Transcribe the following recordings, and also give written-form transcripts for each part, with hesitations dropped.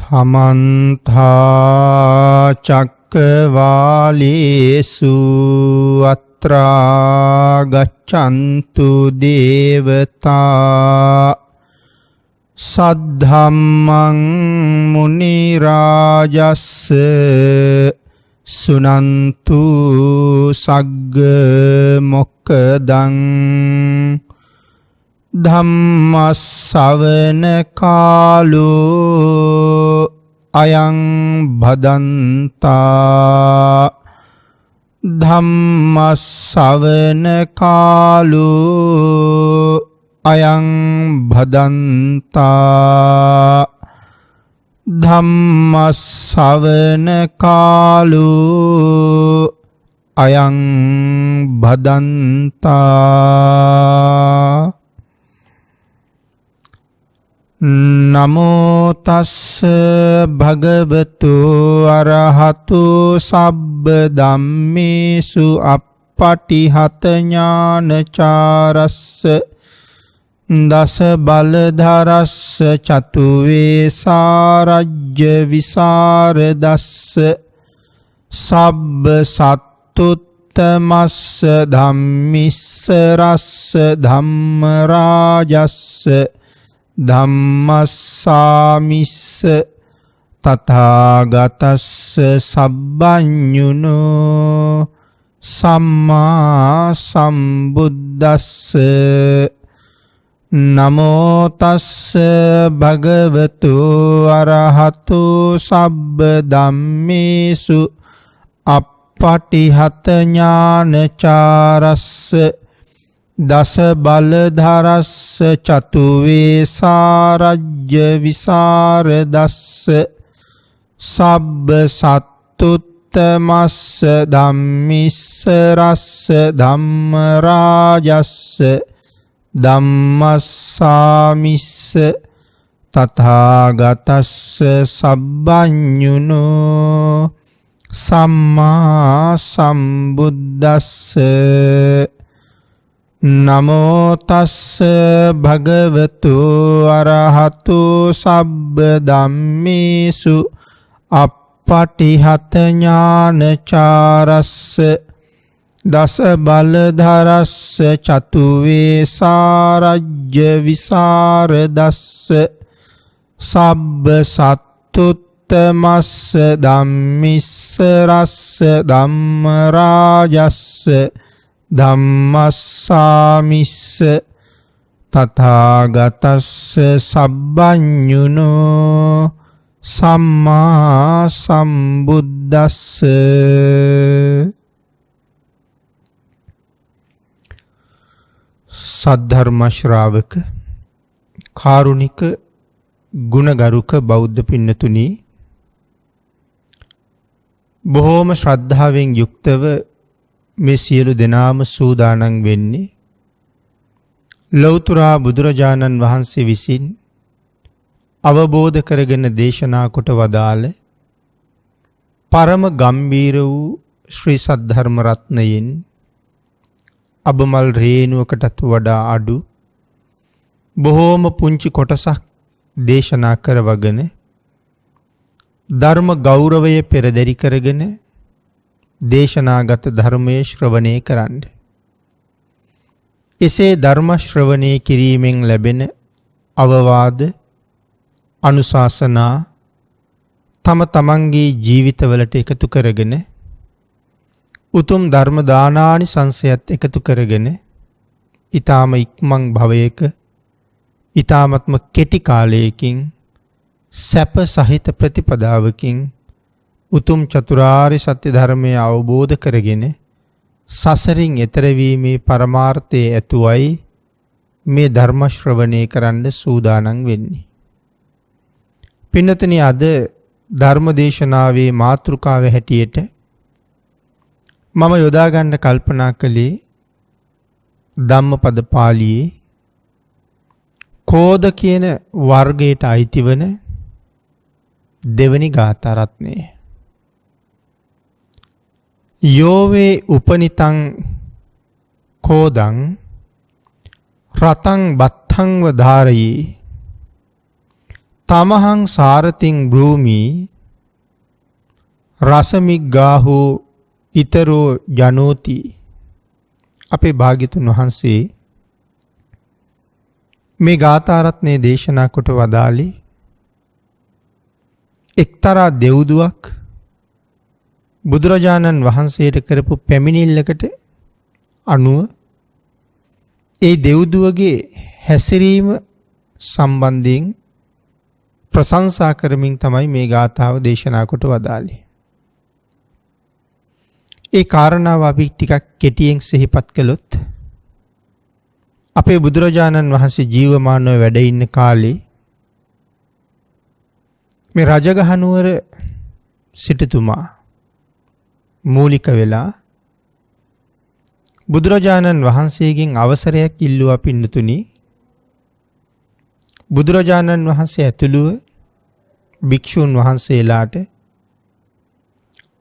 සමන්තා චක්කවාලේසු අත්‍රා ගච්ඡන්තු දේවතා සද්ධම්මං මුනි රාජස්ස සුනන්තු සග්ග මොක්ඛදං ධම්මස්සවන කාලෝ අයං භදන්තා ධම්මස්සවන කාලෝ අයං භදන්තා ධම්මස්සවන කාලෝ අයං භදන්තා නමෝ තස්ස භගවතු අරහතු සබ්බ ධම්මේසු අප්පටිහත ඥානචාරස්ස දස බලධරස්ස චතුවේ සාරජ්‍ය විසරදස්ස සබ්බ සත්තුත්තමස්ස ධම්මිස්ස රස්ස ධම්ම රාජස්ස ධම්මස්සාමිස්ස තථාගතස්ස සබ්බඤුනෝ සම්මා සම්බුද්දස්ස නමෝ තස්ස භගවතු අරහතු සබ්බ ධම්මේසු අප්පටිහත ඥානචාරස්ස දස බලධරස්ස චතුවේ සාරජ්‍ය විසරදස්ස සබ්බ සත්තුත්තමස්ස ධම්මිස්ස රස්ස ධම්ම රාජස්ස ධම්මස්සාමිස්ස තථාගතස්ස සබ්බඤුනෝ සම්මා සම්බුද්දස්ස නමෝ තස්ස භගවතු අරහතු සබ්බ ධම්මේසු අප්පටිහත ඥානචාරස්ස දස බලධරස්ස චතුවේ සාරජ්‍ය විසරදස්ස සබ්බ සත්තුත්තමස්ස ධම්මිස්ස රස්ස ධම්ම රාජස්ස ධම්මස්සාමිස්ස තථාගතස්ස සබ්බඤුනෝ සම්මා සම්බුද්දස්ස සද්ධර්ම ශ්‍රාවක කාරුණික ගුණගරුක බෞද්ධ පින්නතුනි, බොහෝම ශ්‍රද්ධාවෙන් යුක්තව මේ සියලු දෙනාම සූදානම් වෙන්නේ ලෞතර බුදුරජාණන් වහන්සේ විසින් අවබෝධ කරගෙන දේශනා කොට වදාළ පරම ගම්බීර වූ ශ්‍රී සද්ධර්ම රත්නයෙන් අබමල් රේණුවකටත් වඩා අඩු බොහෝම පුංචි කොටසක් දේශනා කරවගෙන ධර්ම ගෞරවය පෙරදරි කරගෙන දේශනාගත ධර්මයේ ශ්‍රවණය කරන්න. එසේ ධර්ම ශ්‍රවණය කිරීමෙන් ලැබෙන අවවාද අනුශාසනා තම තමන්ගේ ජීවිතවලට එකතු කරගෙන උතුම් ධර්ම දානානිසංසයත් එකතු කරගෙන ඊ타ම ඉක්මන් භවයක ඊ타මත්ම කෙටි කාලයකින් සැප සහිත ප්‍රතිපදාවකින් උතුම් චතුරාර්ය සත්‍ය ධර්මය අවබෝධ කරගෙන සසරින් එතර වීමේ පරමාර්ථයේ ඇතුවයි මේ ධර්ම ශ්‍රවණය කරන්න සූදානම් වෙන්නේ. පින්නතනි, අද ධර්ම දේශනාවේ මාතෘකාව හැටියට මම යොදා ගන්න කල්පනා කළේ ධම්මපද පාළියේ කෝධ කියන වර්ගයට අයිතිවන දෙවනි ගාථා රත්නය. යෝවේ උපනිතං කෝදං රතං බත්තං වධාරයේ තමහං සාරතින් බ්‍රූමි රසමිග්ගාහෝ ඊතරෝ ජනෝති. අපේ භාග්‍යතුන් වහන්සේ මේ ගාථා රත්නයේ දේශනා කොට වදාළේ එක්තරා දෙව්දුවක් බුදුරජාණන් වහන්සේට කරපු පැමිණිල්ලකට අනුව ඒ දෙව්දුවගේ හැසිරීම සම්බන්ධයෙන් ප්‍රශංසා කරමින් තමයි මේ ගාථාව දේශනා කොට වදාළේ. ඒ කාරණාව අපි ටිකක් කෙටියෙන් සිහිපත් කළොත් අපේ බුදුරජාණන් වහන්සේ ජීවමානව වැඩ ඉන්න කාලේ මේ රජගහනුවර සිටුතුමා මූලික වෙලා බුදුරජාණන් වහන්සේගෙන් අවසරයක් ඉල්ලුවා පින්නතුනි. බුදුරජාණන් වහන්සේ ඇතුළුව භික්ෂූන් වහන්සේලාට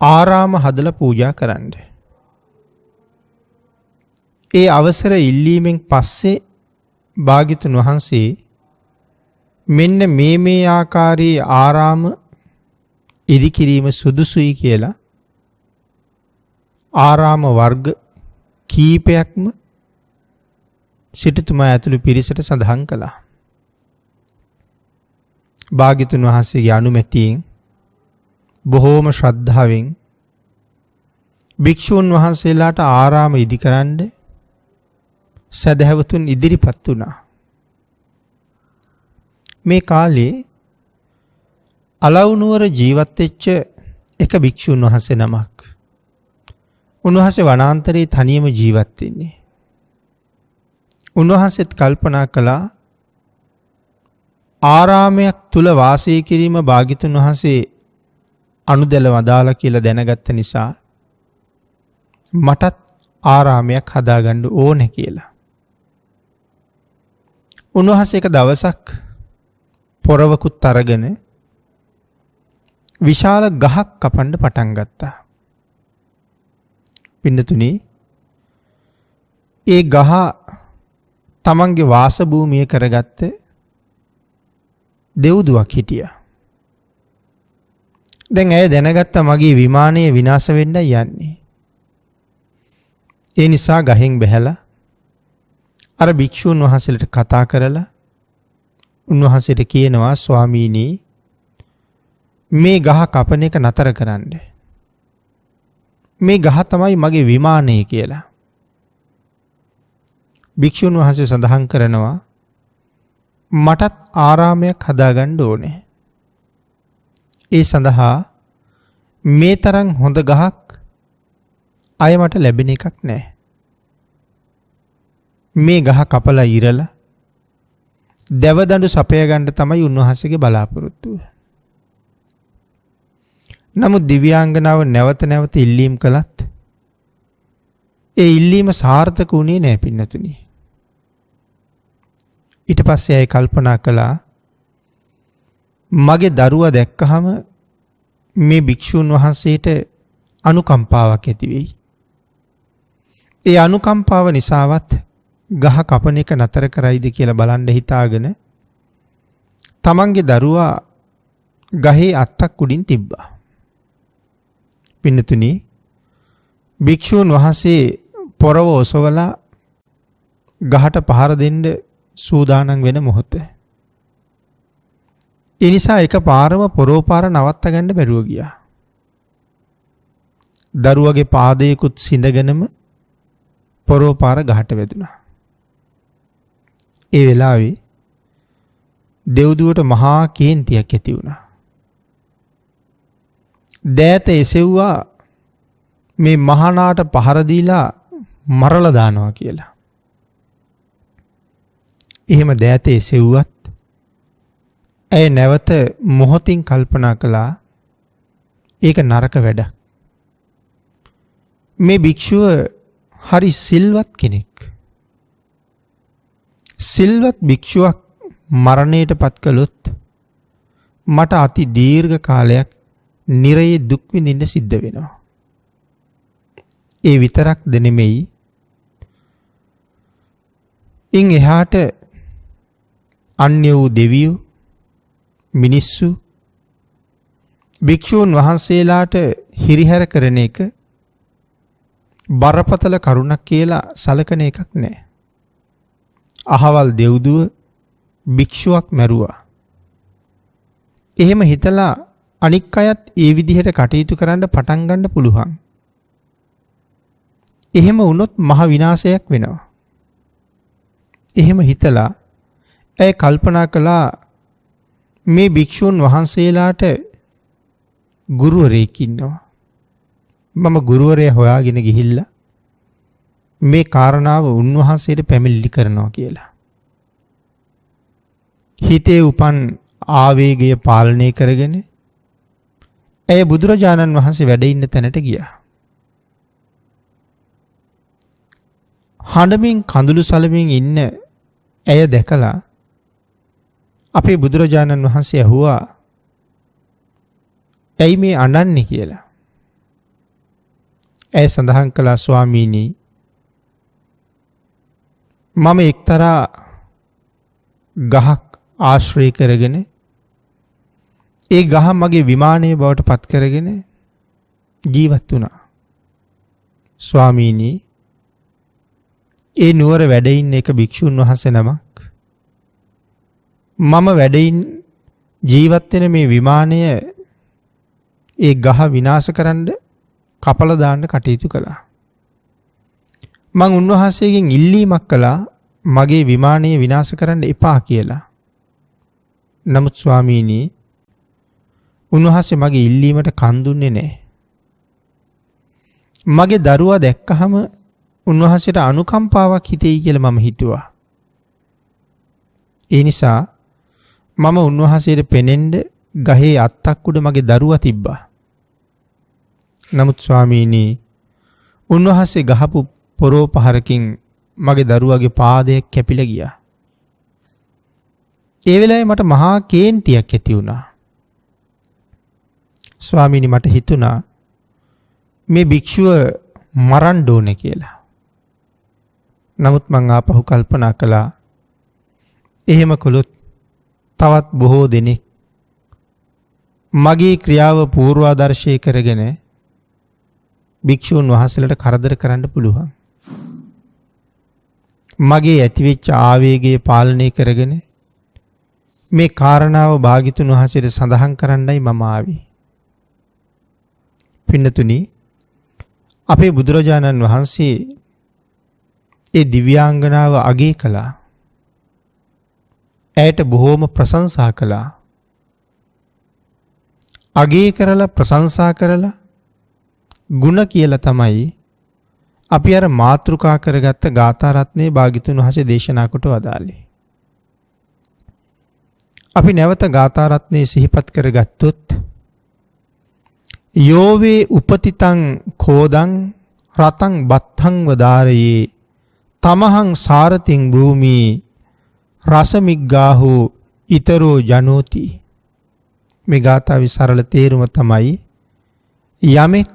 ආරාම හදලා පූජා කරන්න. ඒ අවසර ඉල්ලීමෙන් පස්සේ භාග්‍යතුන් වහන්සේ මෙන්න මේ ආකාරයේ ආරාම ඉදිකිරීම සුදුසුයි කියලා ආරාම වර්ග කීපයක්ම සිටුතුමා ඇතුළු පිරිසට සඳහන් කළා. භාග්‍යතුන් වහන්සේගේ අනුමැතියෙන් බොහෝම ශ්‍රද්ධාවෙන් භික්ෂූන් වහන්සේලාට ආරාම ඉදිකරන්න සදහැවතුන් ඉදිරිපත් වුණා. මේ කාලේ අලව්නුවර ජීවත් වෙච්ච එක භික්ෂූන් වහන්සේ නමක්. උන්වහන්සේ වනාන්තරයේ තනියම ජීවත් වෙන්නේ. උන්වහන්සේත් කල්පනා කළා ආරාමයක් තුල වාසය කිරීම භාග්‍යතුන් වහන්සේ අනුදැල වදාලා කියලා දැනගත්ත නිසා මටත් ආරාමයක් හදාගන්න ඕනේ කියලා. උන්වහන්සේ එක දවසක් පොරවකුත් අරගෙන විශාල ගහක් කපන්න පටන් ගත්තා. පින්නතුනි, ඒ ගහ තමන්ගේ වාස භූමිය කරගත්ත දෙව්දුවක් හිටියා. දැන් ඇය දැනගත්තා මගේ විමානය විනාශ වෙන්න යන්නේ. ඒ නිසා ගහෙන් බැහැලා අර භික්ෂූන් වහන්සේලට කතා කරලා උන්වහන්සේට කියනවා ස්වාමීනි මේ ගහ කපන එක නතර කරන්න. මේ ගහ තමයි මගේ විමානය කියලා. භික්ෂූන් වහන්සේ සඳහන් කරනවා මටත් ආරාමයක් හදාගන්න ඕනේ. ඒ සඳහා මේ තරම් හොඳ ගහක් අය මට ලැබෙන එකක් නැහැ. මේ ගහ කපලා ඉරලා දෙවදඬු සපය ගන්න තමයි උන්වහන්සේගේ බලාපොරොත්තුව. නමුත් දිව්‍යාංගනාව නැවත නැවත ඉල්ලීම් කළත් ඒ ඉල්ලීම සාර්ථක වුණේ නැහැ පින්නතුනි. ඊට පස්සේ අය කල්පනා කළා මගේ දරුවා දැක්කහම මේ භික්ෂූන් වහන්සේට අනුකම්පාවක් ඇති වෙයි. ඒ අනුකම්පාව නිසාවත් ගහ කපන එක නතර කරයිද කියලා බලන්න හිතාගෙන තමන්ගේ දරුවා ගහේ අත්තක් උඩින් තිබ්බා. පින්නතුනි, භික්ෂූන් වහන්සේ පොරව ඔසවලා ගහට පහර දෙන්න සූදානම් වෙන මොහොත. ඒ නිසා එක පාරම පොරව පාර නවත්ත ගන්න බැරුව ගියා. දරුවගේ පාදයකුත් සිඳගෙනම පොරව පාර ගහට වැදුනා. ඒ වෙලාවේ දෙව්දුවට මහා කේන්තියක් ඇති වුණා. දෑත එසෙව්වා මේ මහානාට පහර දීලා මරලා දානවා කියලා. එහෙම දෑත එසෙව්වත් ඇය නැවත මොහොතින් කල්පනා කළා ඒක නරක වැඩක්. මේ භික්ෂුව හරි සිල්වත් කෙනෙක්. සිල්වත් භික්ෂුවක් මරණයට පත් කළොත් මට අති දීර්ඝ කාලයක් නිරයේ දුක් විඳින්න සිද්ධ වෙනවා. ඒ විතරක් නෙමෙයි, ඉන් එහාට අන්‍ය වූ දෙවියෝ මිනිස්සු භික්ෂූන් වහන්සේලාට හිරිහැර කරන එක බරපතල කරුණක් කියලා සලකන එකක් නෑ. අහවල් දෙව්දුව භික්ෂුවක් මැරුවා. එහෙම හිතලා අනික් අයත් ඒ විදිහට කටයුතු කරන්න පටන් ගන්න පුළුවන්. එහෙම වුණොත් මහ විනාශයක් වෙනවා. එහෙම හිතලා ඇය කල්පනා කළා මේ භික්ෂූන් වහන්සේලාට ගුරුවරයෙක් ඉන්නවා. මම ගුරුවරයා හොයාගෙන ගිහිල්ලා මේ කාරණාව උන්වහන්සේට පැමිණිලි කරනවා කියලා. හිතේ උපන් ආවේගය පාලනය කරගෙන ඇය බුදුරජාණන් වහන්සේ වැඩ ඉන්න තැනට ගියා. හඬමින් කඳුළු සලමින් ඉන්න ඇය දැකලා අපේ බුදුරජාණන් වහන්සේ ඇහුවා ඇයි මේ අඬන්නේ කියලා. ඇය සඳහන් කළා ස්වාමීනි මම එක්තරා ගහක් ආශ්‍රය කරගෙන ඒ ගහ මගේ විමානයේ බවට පත් කරගෙන ජීවත් වුණා. ස්වාමීනි ඒ නුවර වැඩ ඉන්න එක භික්ෂුන් වහන්සේ නමක් මම වැඩින් ජීවත් වෙන මේ විමානය ඒ ගහ විනාශ කරන්න කපලා දාන්න කටයුතු කළා. මං උන්වහන්සේගෙන් ඉල්ලීමක් කළා මගේ විමානය විනාශ කරන්න එපා කියලා. නමුත් ස්වාමීනි උන්වහන්සේ මගේ ඉල්ලීමට කන් දුන්නේ නැහැ. මගේ දරුවා දැක්කහම උන්වහන්සේට අනුකම්පාවක් හිතෙයි කියලා මම හිතුවා. ඒ නිසා මම උන්වහන්සේට පෙනෙන්න ගහේ අත්තක් උඩ මගේ දරුවා තිබ්බා. නමුත් ස්වාමීනි උන්වහන්සේ ගහපු පොරෝ පහරකින් මගේ දරුවාගේ පාදයක් කැපිලා ගියා. ඒ වෙලාවේ මට මහා කේන්තියක් ඇති වුණා. ස්වාමීනි මට හිතුණා මේ භික්ෂුව මරන්න ඕනේ කියලා. නමුත් මං ආපහු කල්පනා කළා එහෙම කළොත් තවත් බොහෝ දෙනෙක් මගේ ක්‍රියාව පූර්වාදර්ශය කරගෙන භික්ෂූන් වහන්සේලාට කරදර කරන්න පුළුවන්. මගේ ඇතිවෙච්ච ආවේගය පාලනය කරගෙන මේ කාරණාව භාග්‍යතුන් වහන්සේට සඳහන් කරන්නයි මම ආවේ. පින්නතුනි අපේ බුදුරජාණන් වහන්සේ ඒ දිව්‍යාංගනාව අගය කළා. ඇයට බොහෝම ප්‍රශංසා කළා. අගය කරලා ප්‍රශංසා කරලා ගුණ කියලා තමයි අපි අර මාතෘකා කරගත්ත ගාථා රත්නයේ භාග්‍යතුන් වහන්සේ දේශනා කොට වදාළේ. අපි නැවත ගාථා රත්නයේ සිහිපත් කරගත්තොත් යෝවේ උපතිතං කෝදං රතං බත්තං වදාරයේ තමහං සාරතින් භූමි රසමිග්ගාහු ඊතරෝ ජනෝති. මේ ගාථාවේ සරල තේරුම තමයි යමෙක්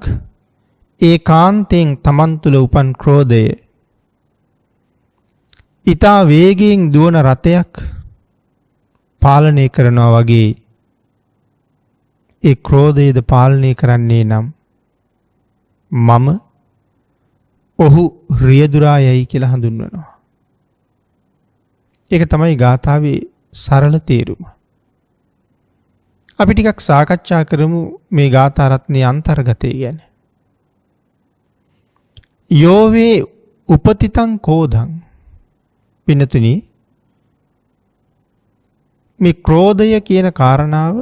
ඒකාන්තයෙන් තමන් තුළ උපන් ක්‍රෝධය ඊතා වේගයෙන් දුවන රථයක් පාලනය කරනවා වගේ ඒ ක්‍රෝධයද පාලනය කරන්නේ නම් මම ඔහු රියදුරායයි කියලා හඳුන්වනවා. ඒක තමයි ගාථාවේ සරල තේරුම. අපි ටිකක් සාකච්ඡා කරමු මේ ගාථා රත්නයේ අන්තර්ගතය ගැන. යෝවේ උපතිතං කෝධං පින්නතුනි මේ ක්‍රෝධය කියන කාරණාව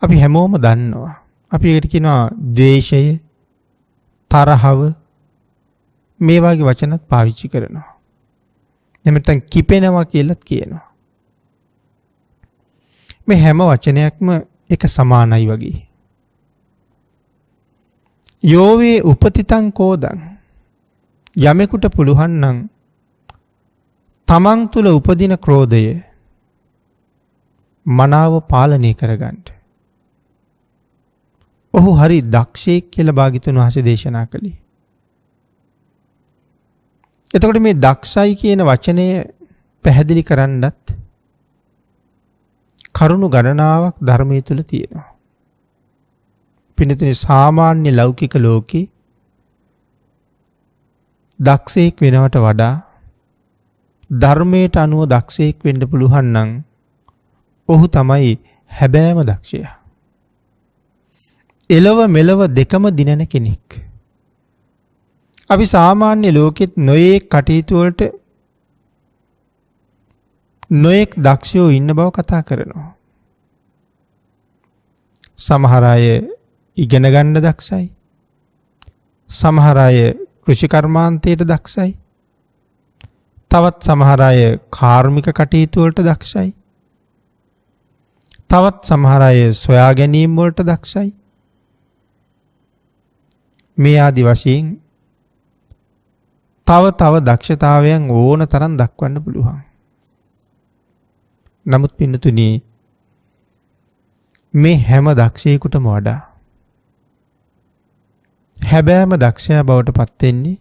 අපි හැමෝම දන්නවා. අපි ඒකට කියනවා ද්වේෂය, තරහව මේ වගේ වචනත් පාවිච්චි කරනවා. එහෙම නැත්නම් කිපෙනවා කියලාත් කියනවා. මේ හැම වචනයක්ම එක සමානයි වගේ. යෝවේ උපතිතං කෝදං යමෙකුට පුළුවන් නම් තමන් තුළ උපදින ක්‍රෝධය මනාව පාලනය කරගන්න. ඔහු හරි දක්ෂයෙක් කියලා භාග්‍යතුන් වහන්සේ දේශනා කළේ. එතකොට මේ දක්ෂයි කියන වචනය පැහැදිලි කරන්නත් කරුණු ගණනාවක් ධර්මයේ තුල තියෙනවා. පින්නතුනි සාමාන්‍ය ලෞකික ලෝකේ දක්ෂයෙක් වෙනවට වඩා ධර්මයට අනුව දක්ෂයෙක් වෙන්න පුළුවන් නම් ඔහු තමයි හැබෑම දක්ෂයා. එලව මෙලව දෙකම දිනන කෙනෙක්. අපි සාමාන්‍ය ලෝකෙත් නොයෙක් කටයුතු වලට නොයෙක් දක්ෂයෝ ඉන්න බව කතා කරනවා. සමහර අය ඉගෙන ගන්න දක්ෂයි. සමහර අය කෘෂි කර්මාන්තයට දක්ෂයි. තවත් සමහර අය කාර්මික කටයුතු වලට දක්ෂයි. තවත් සමහර අය සොයා ගැනීම වලට දක්ෂයි. මේ ආදි වශයෙන් තව දක්ෂතාවයන් ඕන තරම් දක්වන්න පුළුවන්. නමුත් පින්නතුනි මේ හැම දක්ෂයෙකුටම වඩා හැබෑම දක්ෂයා බවට පත් වෙන්නේ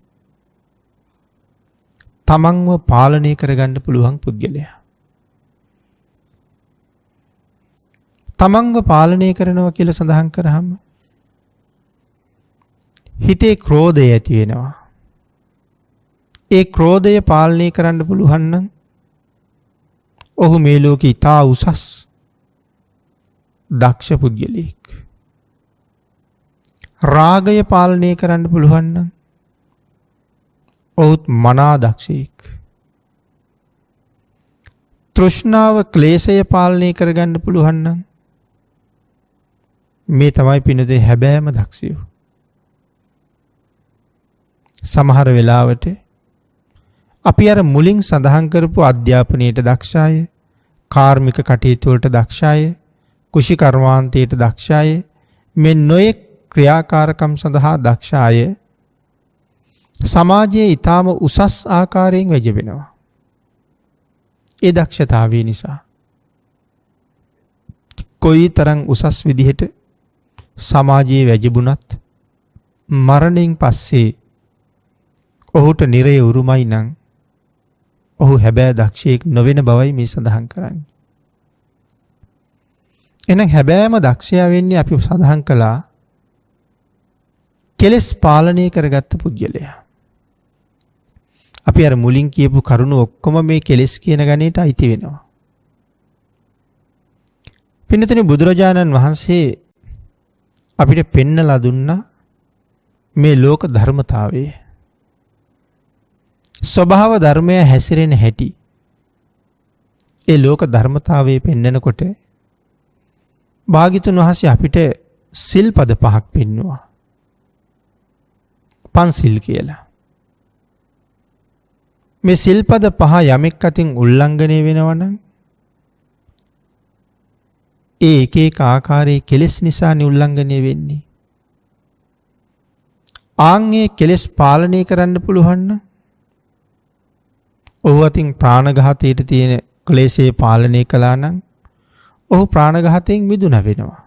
තමන්ව පාලනය කරගන්න පුළුවන් පුද්ගලයා. තමන්ව පාලනය කරනවා කියලා සඳහන් කරාම හිතේ ක්‍රෝධය ඇති වෙනවා. ඒ ක්‍රෝධය පාලනය කරන්න පුළුවන් නම් ඔහු මේ ලෝකේ ඉතා උසස් දක්ෂ පුද්ගලයෙක්. රාගය පාලනය කරන්න පුළුවන් නම් ඔහුත් මනා දක්ෂයෙක්. තෘෂ්ණාව ක්ලේශය පාලනය කරගන්න පුළුවන් නම් මේ තමයි පින්නතේ හැබෑම දක්ෂයෝ. සමහර වෙලාවට අපි අර මුලින් සඳහන් කරපු අධ්‍යාපනයට දක්ෂ අය, කාර්මික කටයුතු වලට දක්ෂ අය, කුෂි කර්මාන්තයට දක්ෂ අය, මේ නොයෙක් ක්‍රියාකාරකම් සඳහා දක්ෂ අය සමාජයේ ඊටාම උසස් ආකාරයෙන් වැජබෙනවා. ඒ දක්ෂතාවය නිසා කොයිතරම් උසස් විදිහට සමාජයේ වැජබුණත් මරණයෙන් පස්සේ ඔහුට නිරය උරුමයි නම් ඔහු හැබෑ දක්ෂයෙක් නොවන බවයි මේ සඳහන් කරන්නේ. එහෙනම් හැබෑම දක්ෂයා වෙන්නේ අපි සඳහන් කළා කෙලස් පාලනය කරගත්ත පුද්ගලයා. අපි අර මුලින් කියපු කරුණු ඔක්කොම මේ කෙලස් කියන ගණේට අයිති වෙනවා. පින්නතුනි බුදුරජාණන් වහන්සේ අපිට පෙන්නලා දුන්නා මේ ලෝක ධර්මතාවය. ස්වභාව ධර්මය හැසිරෙන හැටි. ඒ ලෝක ධර්මතාවයේ පෙන්නකොට භාග්‍යතුන් වහන්සේ අපිට සිල්පද 5ක් පෙන්වුවා. පන්සිල් කියලා. මේ සිල්පද 5 යමෙක් අතින් උල්ලංඝනය වෙනවා නම් ඒ එක එක ආකාරයේ කෙලෙස් නිසානේ උල්ලංඝනය වෙන්නේ. ආන්ගේ කෙලෙස් පාලනය කරන්න පුළුවන් නම් ඔහු අතින් ප්‍රාණඝාතයට තියෙන ක්ලේශය පාලනය කළා නම් ඔහු ප්‍රාණඝාතයෙන් මිදුණ වෙනවා.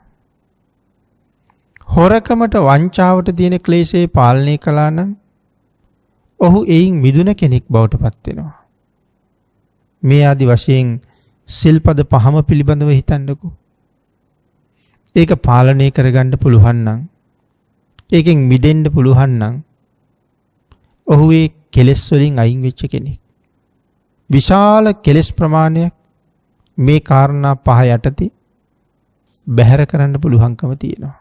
හොරකමට වංචාවට තියෙන ක්ලේශය පාලනය කළා නම් ඔහු එයින් මිදුණ කෙනෙක් බවට පත් වෙනවා. මේ ආදි වශයෙන් සිල්පද 5ම පිළිබඳව හිතන්නකෝ. ඒක පාලනය කරගන්න පුළුවන් නම් ඒකෙන් මිදෙන්න පුළුවන් නම් ඔහු ඒ කෙලෙස් වලින් අයින් වෙච්ච කෙනෙක්. විශාල කෙලෙස් ප්‍රමාණයක් මේ කාරණා 5 යටතේ බැහැර කරන්න පුළුවන්කම තියෙනවා.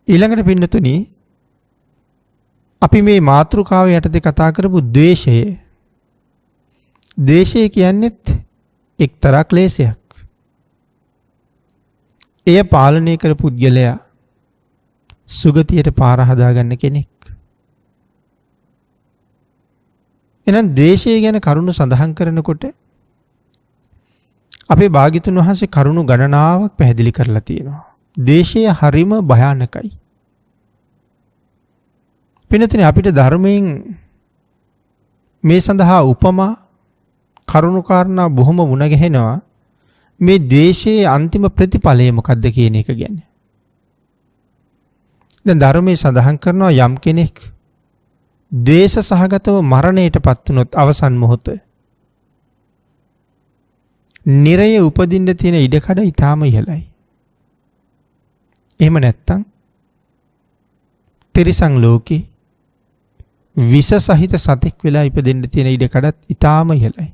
ඊළඟට පින්නතුනි අපි මේ මාතෘකාව යටතේ කතා කරපු ද්වේෂය. ද්වේෂය කියන්නේත් එක්තරා ක්ලේශයක්. එය පාලනය කර පුද්ගලයා සුගතියට පාර හදාගන්න කෙනෙක්. එහෙනම් ද්වේෂය ගැන කරුණු සඳහන් කරනකොට අපේ භාග්‍යතුන් වහන්සේ කරුණු ගණනාවක් පැහැදිලි කරලා තියෙනවා. ද්වේෂය හරිම භයානකයි. පින්නතුනි අපිට ධර්මයෙන් මේ සඳහා උපමා කරුණු කාරණා බොහොම මුණ ගැහෙනවා. මේ ද්වේෂයේ අන්තිම ප්‍රතිඵලය මොකක්ද කියන එක ගැන. දැන් ධර්මයේ සඳහන් කරනවා යම් කෙනෙක් ද්වේෂ සහගතව මරණයට පත් වුනොත් අවසන් මොහොත නිරය උපදින්න තියෙන ඉඩකඩ ඊටාම ඉහළයි. එහෙම නැත්තම් තිරිසන් ලෝකේ විස සහිත සතෙක් වෙලා ඉපදෙන්න තියෙන ඉඩකඩත් ඊටාම ඉහළයි.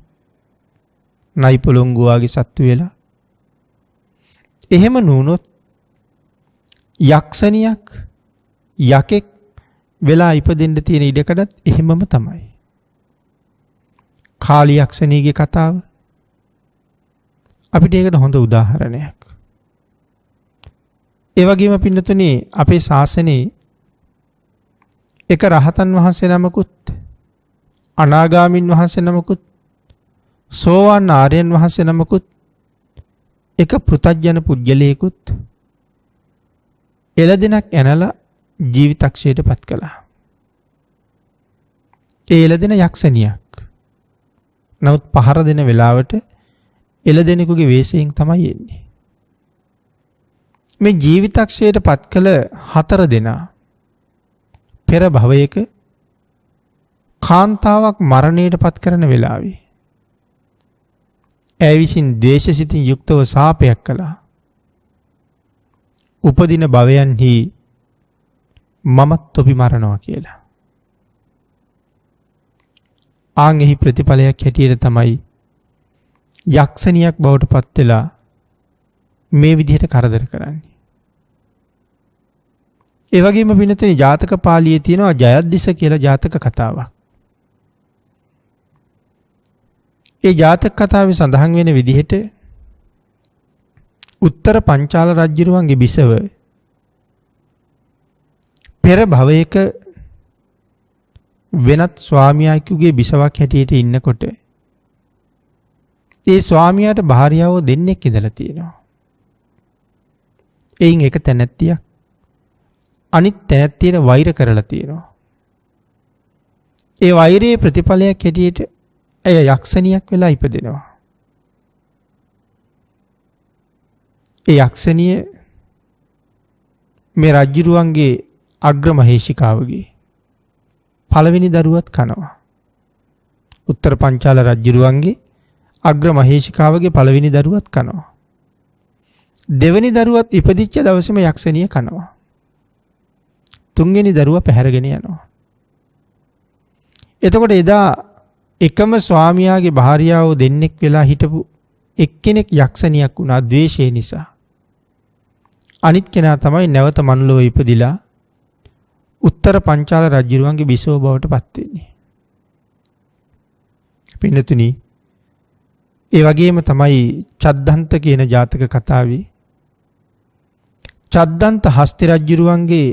නයි පොළොංගු වගේ සත්තු වෙලා. එහෙම නුනොත් යක්ෂණියක් යකෙක් වෙලා ඉපදෙන්න තියෙන ඉඩකඩත් එහෙමම තමයි. කාලි යක්ෂණීගේ කතාව අපිට ඒකට හොඳ උදාහරණයක්. ඒ වගේම පින්නතුනේ අපේ ශාසනයේ එක රහතන් වහන්සේ නමකුත් අනාගාමින් වහන්සේ නමකුත් සෝවාන් ආර්යයන් වහන්සේ නමකුත් එක පෘථග්ජන පුජ්‍යලයකුත් එළදෙනක් ඇනලා ජීවිතක්ෂයට පත් කළා. ඒ එළදෙන යක්ෂණියක්. නමුත් පහර දෙන වෙලාවට එළදෙනෙකුගේ වෙස්යෙන් තමයි එන්නේ. මේ ජීවිතක්ෂයට පත් කළ 4 දෙනා පෙර භවයක කාන්තාවක් මරණයට පත් කරන වෙලාවේ ඇය විසින් ද්වේෂසිතින් යුක්තව සාපයක් කළා. උපදින භවයන්හි මමත් තොපි මරනවා කියලා. ආන් එහි ප්‍රතිඵලයක් හැටියට තමයි යක්ෂණියක් බවට පත් වෙලා මේ විදිහට කරදර කරන්නේ. ඒ වගේම පින්නතුනි ජාතක පාළියේ තියෙනවා ජයද්දිස කියලා ජාතක කතාවක්. ඒ ජාතක කතාවේ සඳහන් වෙන විදිහට උත්තර පංචාල රජුරුවන්ගේ බිසව පෙර භවයක වෙනත් ස්වාමියාගේ බිසවක් හැටියට ඉන්නකොට ඒ ස්වාමියාට භාර්යාවෝ දෙන්නෙක් ඉඳලා තියෙනවා. එයින් එක තැනැත්තියක් අනිත් තැනැත්තියට වෛර කරලා තියෙනවා. ඒ වෛරයේ ප්‍රතිඵලයක් හැටියට ඇය යක්ෂණියක් වෙලා ඉපදෙනවා. ඒ යක්ෂණිය මේ රජුරුවන්ගේ අග්‍ර මහේෂිකාවගේ පළවෙනි දරුවත් කනවා. උත්තර පංචාල රජුරුවන්ගේ අග්‍ර මහේෂිකාවගේ පළවෙනි දරුවත් කනවා. දෙවෙනි දරුවත් ඉපදිච්ච දවසේම යක්ෂණිය කනවා. තුන්වෙනි දරුවා පැහැරගෙන යනවා. එතකොට එදා එකම ස්වාමියාගේ භාර්යාව දෙන්නෙක් වෙලා හිටපු එක්කෙනෙක් යක්ෂණියක් වුණා ද්වේෂය නිසා. අනිත් කෙනා තමයි නැවත මනුලොව ඉපදිලා උත්තර පංචාල රජුරුවන්ගේ බිසව බවට පත් වෙන්නේ. පින්නතුනි ඒ වගේම තමයි චද්දන්ත කියන ජාතක කතාවේ චද්දන්ත හස්ති රජුරුවන්ගේ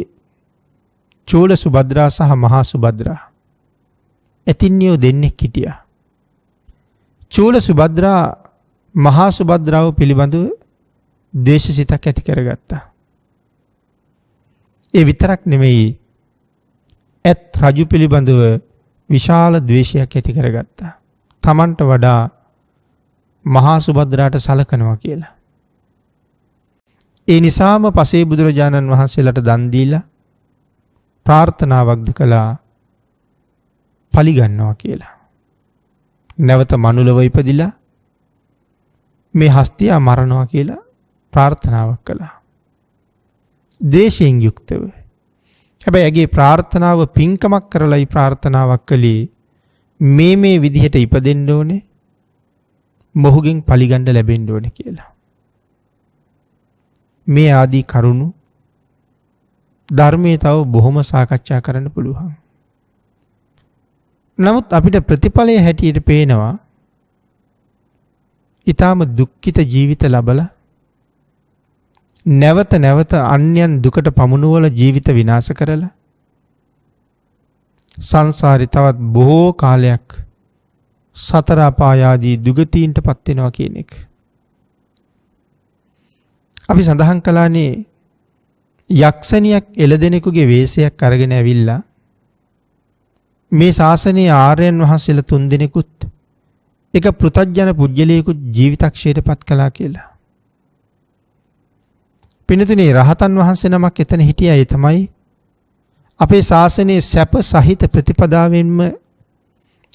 චූල සුභද්‍රා සහ මහා සුභද්‍රා එතින්නියෝ දෙන්නෙක් හිටියා. චූල සුභද්‍රා මහා සුභද්‍රාව පිළිබඳව ද්වේෂසිතක් ඇති කරගත්තා. ඒ විතරක් නෙමෙයි ඇත් රජු පිළිබඳව විශාල ද්වේෂයක් ඇති කරගත්තා. තමන්ට වඩා මහා සුභද්‍රාට සලකනවා කියලා. ඒ නිසාම පසේ බුදුරජාණන් වහන්සේලාට දන් දීලා ප්‍රාර්ථනාවක්ද කළා පලිගන්නවා කියලා. නැවත මනුලව ඉපදිලා මේ හස්තියා මරනවා කියලා ප්‍රාර්ථනාවක් කළා. ද්වේෂයෙන් යුක්තව. හැබැයි ඇගේ ප්‍රාර්ථනාව පින්කමක් කරලායි ප්‍රාර්ථනාවක් කළේ මේ විදිහට ඉපදෙන්න ඕනේ මොහුගෙන් පලිගන්න ලැබෙන්න ඕනේ කියලා. මේ ආදී කරුණු ධර්මයේ තව බොහොම සාකච්ඡා කරන්න පුළුවන්. නමුත් අපිට ප්‍රතිඵලය හැටියට පේනවා ඊටාම දුක්ඛිත ජීවිත ලබලා නැවත නැවත අන්‍යයන් දුකට පමුණුවල ජීවිත විනාශ කරලා සංසාරේ තවත් බොහෝ කාලයක් සතර අපාය ආදී දුගතීන්ට පත් වෙනවා කියන එක. අපි සඳහන් කළානේ යක්ෂණියක් එළදෙනෙකුගේ වෙස්යක් අරගෙන ඇවිල්ලා මේ ශාසනයේ ආර්යයන් වහන්සේලා 3 දෙනෙකුත් එක පෘථග්ජන පුජ්‍යලයකුත් ජීවිතක්ෂයට පත් කළා කියලා. පින්නතුනේ රහතන් වහන්සේ නමක් එතන හිටියා. ඒ තමයි අපේ ශාසනයේ සැප සහිත ප්‍රතිපදාවෙන්ම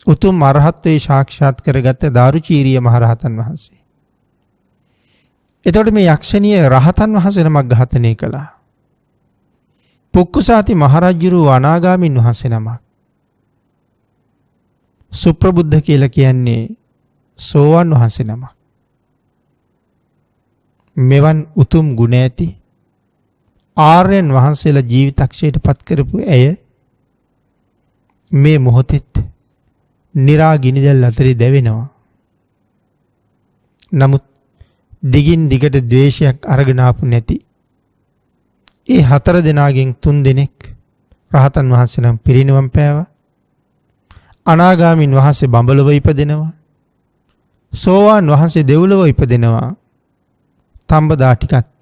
උතුම් අරහත්ත්වයේ සාක්ෂාත් කරගත්ත දාරුචීරිය මහරහතන් වහන්සේ. එතකොට මේ යක්ෂණිය රහතන් වහන්සේ නමක් ඝාතනය කළා. පුක්කුසාති මහරජුරු අනාගාමීන් වහන්සේ නමක්. සුප්‍රබුද්ධ කියලා කියන්නේ සෝවන් වහන්සේ නමක්. මෙවන් උතුම් ගුණ ඇති ආර්යයන් වහන්සේලා ජීවිතක්ෂයට පත් කරපු ඇය මේ මොහොතෙත් නිරා ගිනිදැල් අතරේ දැවෙනවා. නමුත් දිගින් දිගට ද්වේෂයක් අරගෙන ආපු නැති ඒ 4 දෙනාගෙන් 3 දෙනෙක් රහතන් වහන්සේ නම් පිරිනිවන් පෑවා. අනාගාමීන් වහන්සේ බඹලොව ඉපදෙනවා. සෝවාන් වහන්සේ දෙව්ලොව ඉපදෙනවා. තඹදා ටිකත්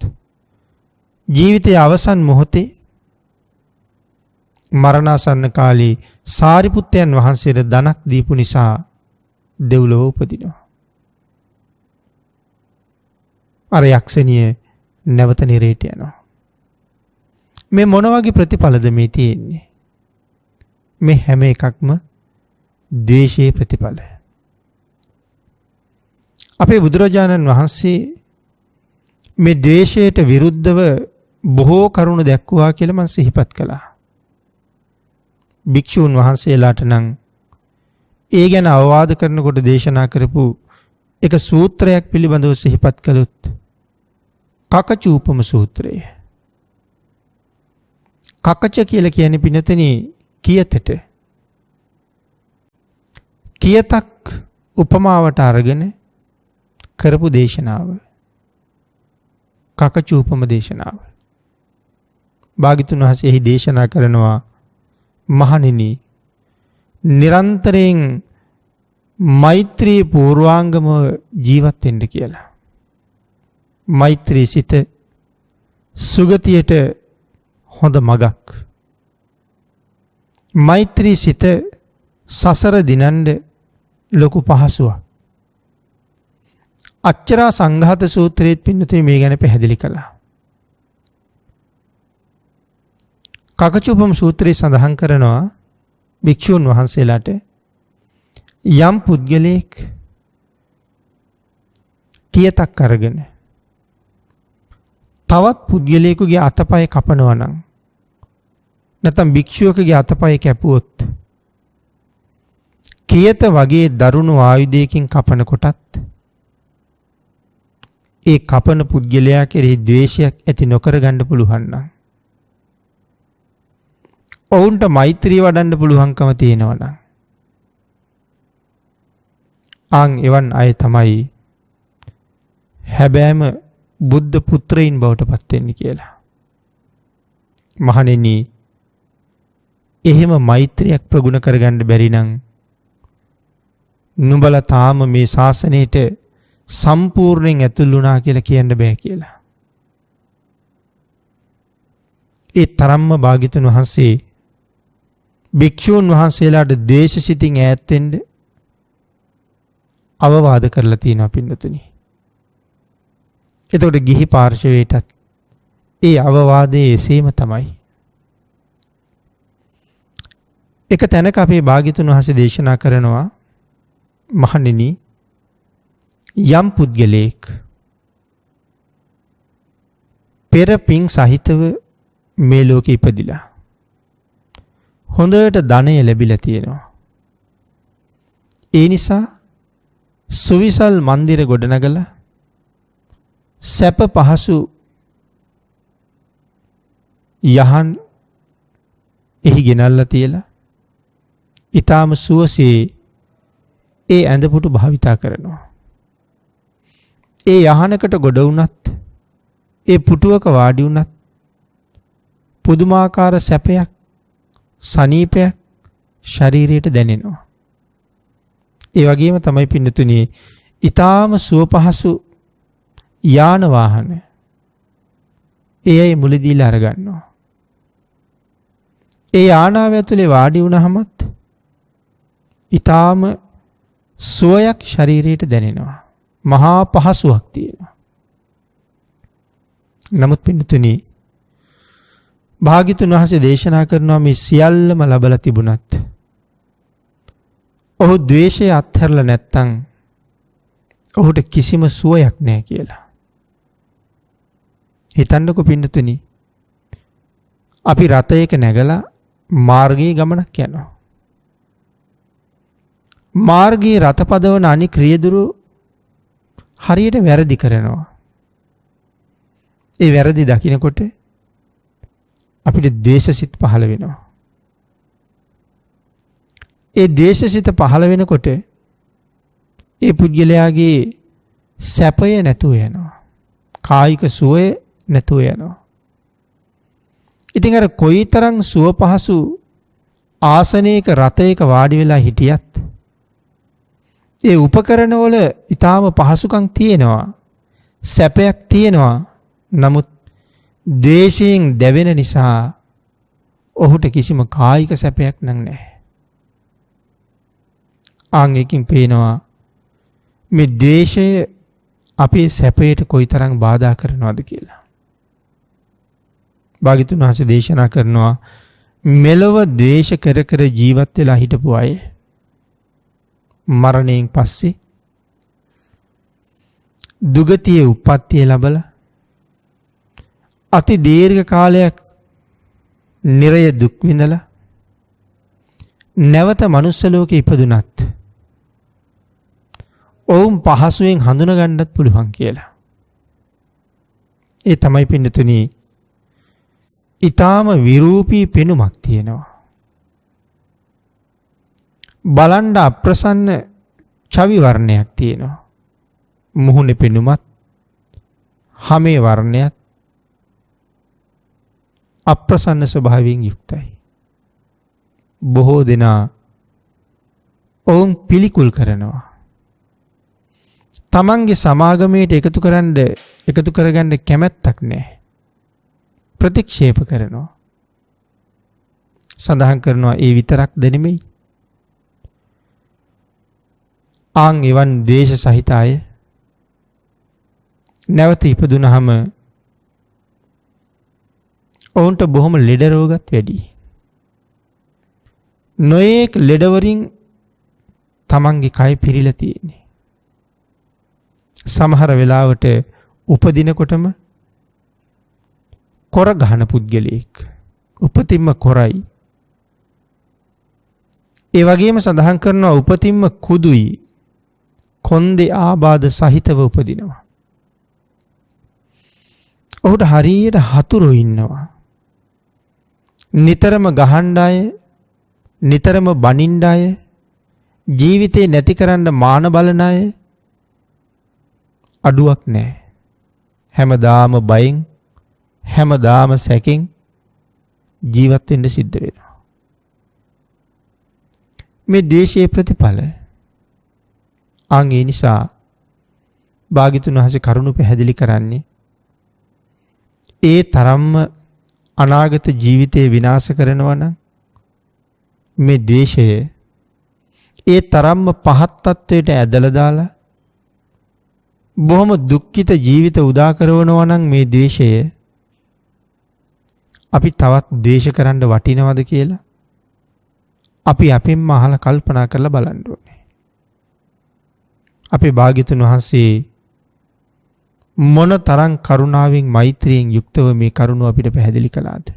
ජීවිතයේ අවසන් මොහොතේ මරණාසන්න කාලේ සාරිපුත්තයන් වහන්සේට ධනක් දීපු නිසා දෙව්ලොව උපදිනවා. අර යක්ෂණිය නැවත නිරේට යනවා. මේ මොන වගේ ප්‍රතිඵලද මේ තියෙන්නේ? මේ හැම එකක්ම ද්වේෂයේ ප්‍රතිඵල. අපේ බුදුරජාණන් වහන්සේ මේ ද්වේෂයට විරුද්ධව බොහෝ කරුණු දැක්වුවා කියලා මම සිහිපත් කළා. භික්ෂූන් වහන්සේලාට නම් ඒ ගැන අවවාද කරනකොට දේශනා කරපු එක සූත්‍රයක් පිළිබඳව සිහිපත් කළොත් කකචූපම සූත්‍රය. කකච කියලා කියන්නේ පිනතනේ කියතට. කියතක් උපමාවට අරගෙන කරපු දේශනාව. කකචූපම දේශනාව. භාග්‍යතුන් වහන්සේ එහි දේශනා කරනවා මහණෙනි නිරන්තරයෙන් මෛත්‍රී පූර්වාංගම ජීවත් වෙන්න කියලා. මෛත්‍රී සිත සුගතියට හොඳ මගක්. මෛත්‍රී සිත සසර දිනන්න ලොකු පහසුවක්. අච්චරා සංඝාත සූත්‍රයේත් පින්නතුනි මේ ගැන පැහැදිලි කළා. කකචූපම සූත්‍රයේ සඳහන් කරනවා භික්ෂූන් වහන්සේලාට යම් පුද්ගලයෙක් කියතක් අරගෙන තවත් පුද්ගලයෙකුගේ අතපය කපනවා නම් නැත්නම් භික්ෂුවකගේ අතපය කැපුවොත් කියත වගේ දරුණු ආයුධයකින් කපන කොටත් ඒ කපන පුද්ගලයා කෙරෙහි ද්වේෂයක් ඇති නොකර ගන්න පුළුවන් නම් ඔවුන්ට මෛත්‍රිය වඩන්න පුළුවන්කම තියෙනවා නම් ආන් එවන් අය තමයි හැබෑම බුද්ධ පුත්‍රයින් බවට පත් වෙන්නේ කියලා. මහණෙනි එහෙම මෛත්‍රියක් ප්‍රගුණ කරගන්න බැරි නම් නුඹලා තාම මේ ශාසනයට සම්පූර්ණයෙන් ඇතුල් වුණා කියලා කියන්න බෑ කියලා. ඒ තරම්ම භාග්‍යතුන් වහන්සේ භික්ෂූන් වහන්සේලාට ද්වේෂසිතින් ඈත් වෙන්න අවවාද කරලා තියෙනවා පින්නතුනි. එතකොට ගිහි පාර්ශවයටත් ඒ අවවාදයේ එසේම තමයි. එක තැනක අපේ භාග්‍යතුන් වහන්සේ දේශනා කරනවා මහණෙනි යම් පුද්ගලයෙක් පෙර පිං සහිතව මේ ලෝකෙ ඉපදිලා හොඳට ධනය ලැබිලා තියෙනවා. ඒ නිසා සුවිසල් මන්දිර ගොඩනගලා සැප පහසු යහන් එහි ගෙනල්ලා තියලා ඊටාම සුවසේ ඒ ඇඳපුටු භාවිතා කරනවා. ඒ යහනකට ගොඩ වුණත් ඒ පුටුවක වාඩි වුණත් පුදුමාකාර සැපයක් සනීපයක් ශරීරයට දැනෙනවා. ඒ වගේම තමයි පින්නතුනි ඊටාම සුව පහසු යාන වාහන ඒ අය මුලදීලා අරගන්නවා. ඒ යානාව ඇතුලේ වාඩි වුණාමත් ඊටාම සුවයක් ශරීරයට දැනෙනවා. මහා පහසුවක් තියෙනවා. නමුත් පින්නතුනි භාග්‍යතුන් වහන්සේ දේශනා කරනවා මේ සියල්ලම ලැබලා තිබුණත් ඔහු ද්වේෂය අත්හැරලා නැත්තම් ඔහුට කිසිම සුවයක් නැහැ කියලා. හිතන්නකො පින්නතුනි අපි රථයක නැගලා මාර්ගයේ ගමනක් යනවා. මාර්ගයේ රථ පදවන අනික් ක්‍රියදුරු හරියට වැරදි කරනවා. ඒ වැරදි දකිනකොට අපිට ද්වේෂසිත පහළ වෙනවා. ඒ ද්වේෂසිත පහළ වෙනකොට ඒ පුද්ගලයාගේ සැපය නැතුව යනවා. කායික සුවය නැතුව යනවා. ඉතින් අර කොයිතරම් සුව පහසු ආසනයක රථයක වාඩි වෙලා හිටියත් ඒ උපකරණවල ඊටාම පහසුකම් තියෙනවා. සැපයක් තියෙනවා. නමුත් ද්වේෂයෙන් දැවෙන නිසා ඔහුට කිසිම කායික සැපයක් නැහැ. ආන්ගෙකින් පේනවා මේ ද්වේෂය අපේ සැපයට කොයිතරම් බාධා කරනවද කියලා. භාග්‍යවතුන් වහන්සේ දේශනා කරනවා මෙලොව ද්වේෂ කර කර ජීවත් වෙලා හිටපු අය මරණයෙන් පස්සේ දුගතියේ උප්පත්තිය ලැබලා අති දීර්ඝ කාලයක් නිරය දුක් විඳලා නැවත මනුස්ස ලෝකෙ ඉපදුනත් ඔවුන් පහසුවෙන් හඳුනා ගන්නත් පුළුවන් කියලා. ඒ තමයි පින්නතුනි ඊටාම විරූපී පෙනුමක් තියෙනවා. බලන්න අප්‍රසන්න චවි වර්ණයක් තියෙනවා. මුහුණේ පෙනුමත් හමේ වර්ණයත් අප්‍රසන්න ස්වභාවයෙන් යුක්තයි. බොහෝ දෙනා ඔවුන් පිළිකුල් කරනවා. තමන්ගේ සමාගමයට එකතු කරගන්න කැමැත්තක් නැහැ. ප්‍රතික්ෂේප කරනවා. සඳහන් කරනවා ඒ විතරක් නෙමෙයි. ආන් එවන් ද්වේෂ සහිත අය නැවත ඉපදුනහම ඔවුන්ට බොහොම ලෙඩ රෝගත් වැඩි. නොයෙක් ලෙඩවරින් තමන්ගේ කය පිරීලා තියෙන්නේ. සමහර වෙලාවට උපදිනකොටම කොර ගහන පුද්ගලයෙක්. උපතින්ම කොරයි. ඒ වගේම සඳහන් කරනවා උපතින්ම කුදුයි. කොන්දේ ආබාධ සහිතව උපදිනවා. ඔහුට හරියට හතුරු ඉන්නවා. නිතරම ගහන්න අය, නිතරම බනින්න අය, ජීවිතේ නැති කරන්න මාන බලන අය අඩුවක් නැහැ. හැමදාම බයෙන්, හැමදාම සැකෙන් ජීවත් වෙන්න සිද්ධ වෙනවා. මේ ද්වේෂයේ ප්‍රතිඵල. ආන් ඒ නිසා භාග්‍යවතුන් වහන්සේ කරුණ පැහැදිලි කරන්නේ ඒ තරම්ම අනාගත ජීවිතේ විනාශ කරනවා නම් මේ ද්වේෂය ඒ තරම්ම පහත් තත්වයට ඇදලා දාලා බොහොම දුක්ඛිත ජීවිත උදා කරනවා නම් මේ ද්වේෂය අපි තවත් ද්වේෂ කරන්න වටිනවද කියලා අපි අපෙන්ම අහලා කල්පනා කරලා බලන්න ඕනේ. අපේ භාග්‍යවතුන් වහන්සේ මොන තරම් කරුණාවෙන් මෛත්‍රියෙන් යුක්තව මේ කරුණ අපිට පැහැදිලි කළාද?